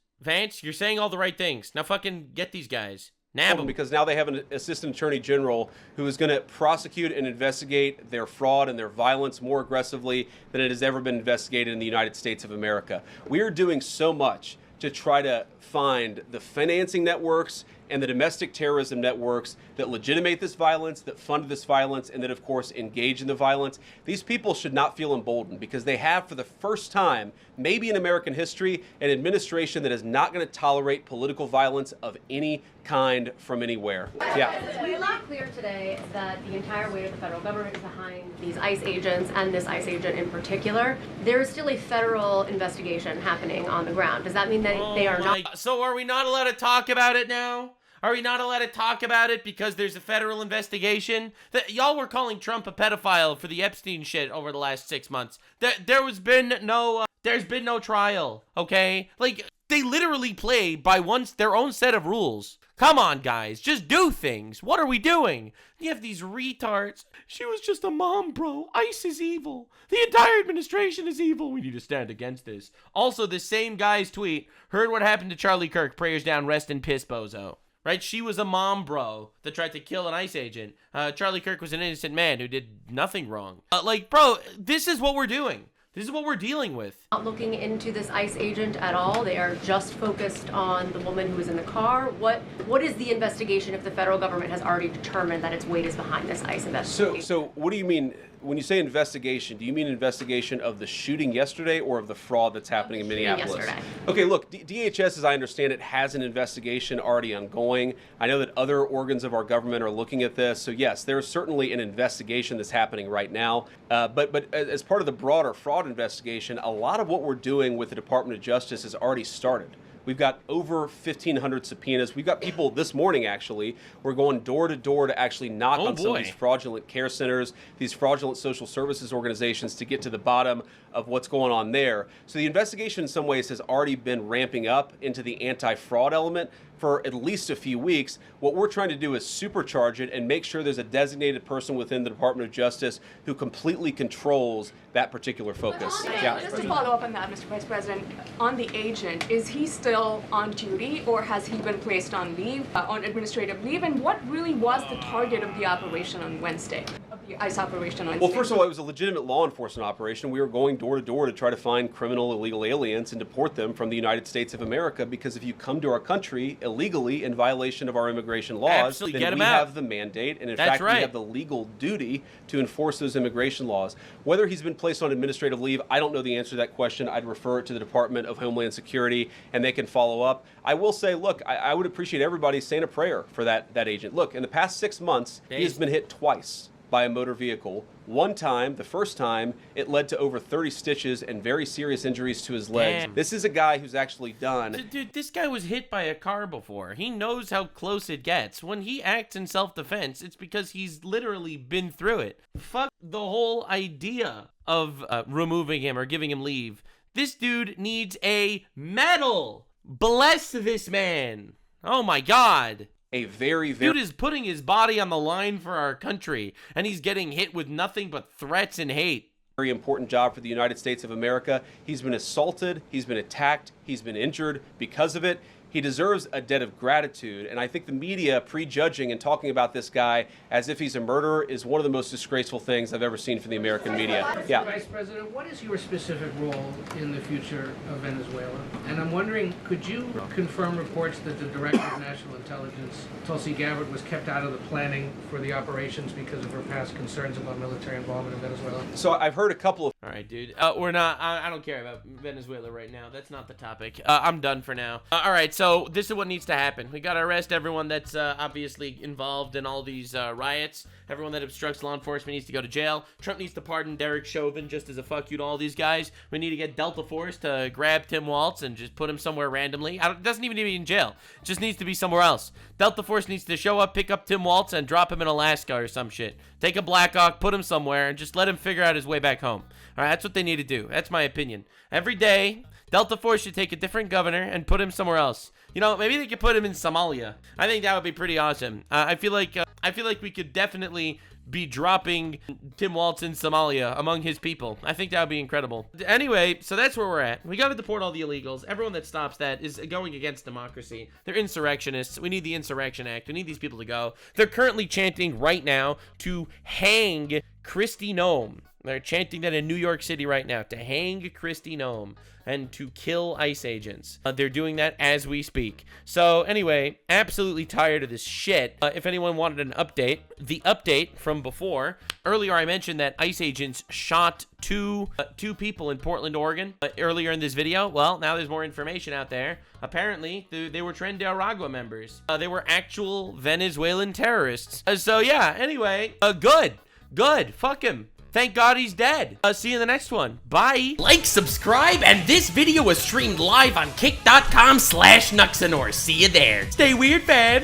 you're saying all the right things. Now fucking get these guys. Nab them. Because now they have an assistant attorney general who is going to prosecute and investigate their fraud and their violence more aggressively than it has ever been investigated in the United States of America. We are doing so much to try to find the financing networks and the domestic terrorism networks that legitimate this violence, that fund this violence, and that, of course, engage in the violence, these people should not feel emboldened because they have, for the first time, maybe in American history, an administration that is not going to tolerate political violence of any kind from anywhere. Yeah. We made clear today that the entire weight of the federal government is behind these ICE agents and this ICE agent in particular. There is still a federal investigation happening on the ground. Does that mean that they are not? So are we not allowed to talk about it now? Are we not allowed to talk about it because there's a federal investigation? Y'all were calling Trump a pedophile for the Epstein shit over the last 6 months. There's been no trial, okay? Like, they literally play by their own set of rules. Come on, guys, just do things. What are we doing? You have these retards. She was just a mom, bro. ICE is evil. The entire administration is evil. We need to stand against this. Also, the same guy's tweet, heard what happened to Charlie Kirk. Prayers down, rest in piss, bozo. Right? She was a mom, bro, that tried to kill an ICE agent. Charlie Kirk was an innocent man who did nothing wrong. Bro, this is what we're doing. This is what we're dealing with. Not looking into this ICE agent at all. They are just focused on the woman who was in the car. What is the investigation if the federal government has already determined that its weight is behind this ICE investigation? So what do you mean when you say investigation? Do you mean investigation of the shooting yesterday or of the fraud that's happening in Minneapolis? Yesterday. Okay, look, DHS, as I understand it, has an investigation already ongoing. I know that other organs of our government are looking at this. So yes, there is certainly an investigation that's happening right now. But as part of the broader fraud investigation, a lot of what we're doing with the Department of Justice has already started. We've got over 1,500 subpoenas. We've got people this morning, actually. We're going door to door to actually knock on some of these fraudulent care centers, these fraudulent social services organizations to get to the bottom of what's going on there. So the investigation in some ways has already been ramping up into the anti-fraud element for at least a few weeks. What we're trying to do is supercharge it and make sure there's a designated person within the Department of Justice who completely controls that particular focus. Just to follow up on that, Mr. Vice President, on the agent, is he still on duty or has he been placed on leave, on administrative leave? And what really was the target of the operation on Wednesday, of the ICE operation on Wednesday? Well, first of all, it was a legitimate law enforcement operation. We were going door to door to try to find criminal illegal aliens and deport them from the United States of America, because if you come to our country illegally in violation of our immigration laws, then we have the mandate, and in fact, we have the legal duty to enforce those immigration laws. Whether he's been placed on administrative leave, I don't know the answer to that question. I'd refer it to the Department of Homeland Security, and they can follow up. I will say, look, I would appreciate everybody saying a prayer for that agent. Look, in the past 6 months, he has been hit twice by a motor vehicle. One time, the first time, it led to over 30 stitches and very serious injuries to his legs. Damn. This is a guy who's actually done. Dude, this guy was hit by a car before. He knows how close it gets. When he acts in self-defense, it's because he's literally been through it. Fuck the whole idea of removing him or giving him leave. This dude needs a medal. Bless this man. Oh my God. A very Dude is putting his body on the line for our country, and he's getting hit with nothing but threats and hate. Very important job for the United States of America. He's been assaulted, he's been attacked, he's been injured because of it. He deserves a debt of gratitude, and I think the media prejudging and talking about this guy as if he's a murderer is one of the most disgraceful things I've ever seen from the American media. Yeah. Vice President, what is your specific role in the future of Venezuela? And I'm wondering, could you confirm reports that the Director of National Intelligence, Tulsi Gabbard, was kept out of the planning for the operations because of her past concerns about military involvement in Venezuela? So I've heard a couple of... All right, dude. We're not... I don't care about Venezuela right now. That's not the topic. I'm done for now. All right, so this is what needs to happen. We got to arrest everyone that's obviously involved in all these riots. Everyone that obstructs law enforcement needs to go to jail. Trump needs to pardon Derek Chauvin just as a fuck you to all these guys. We need to get Delta Force to grab Tim Walz and just put him somewhere randomly. It doesn't even need to be in jail. It just needs to be somewhere else. Delta Force needs to show up, pick up Tim Walz, and drop him in Alaska or some shit. Take a Black Hawk, put him somewhere, and just let him figure out his way back home. All right, that's what they need to do. That's my opinion. Every day, Delta Force should take a different governor and put him somewhere else. You know, maybe they could put him in Somalia. I think that would be pretty awesome. I feel like we could definitely be dropping Tim Walz in Somalia among his people. I think that would be incredible. Anyway, so that's where we're at. We got to deport all the illegals. Everyone that stops that is going against democracy. They're insurrectionists. We need the Insurrection Act. We need these people to go. They're currently chanting right now to hang Kristi Noem. They're chanting that in New York City right now, to hang Kristi Noem and to kill ICE agents. They're doing that as we speak. So anyway, absolutely tired of this shit. If anyone wanted an update, the update from before, earlier I mentioned that ICE agents shot two people in Portland, Oregon earlier in this video. Well, now there's more information out there. Apparently, they were Tren de Aragua members. They were actual Venezuelan terrorists. So yeah, anyway, good. Fuck him. Thank God he's dead. See you in the next one. Bye. Like, subscribe, and this video was streamed live on kick.com/Nuxanor. See you there. Stay weird, fam.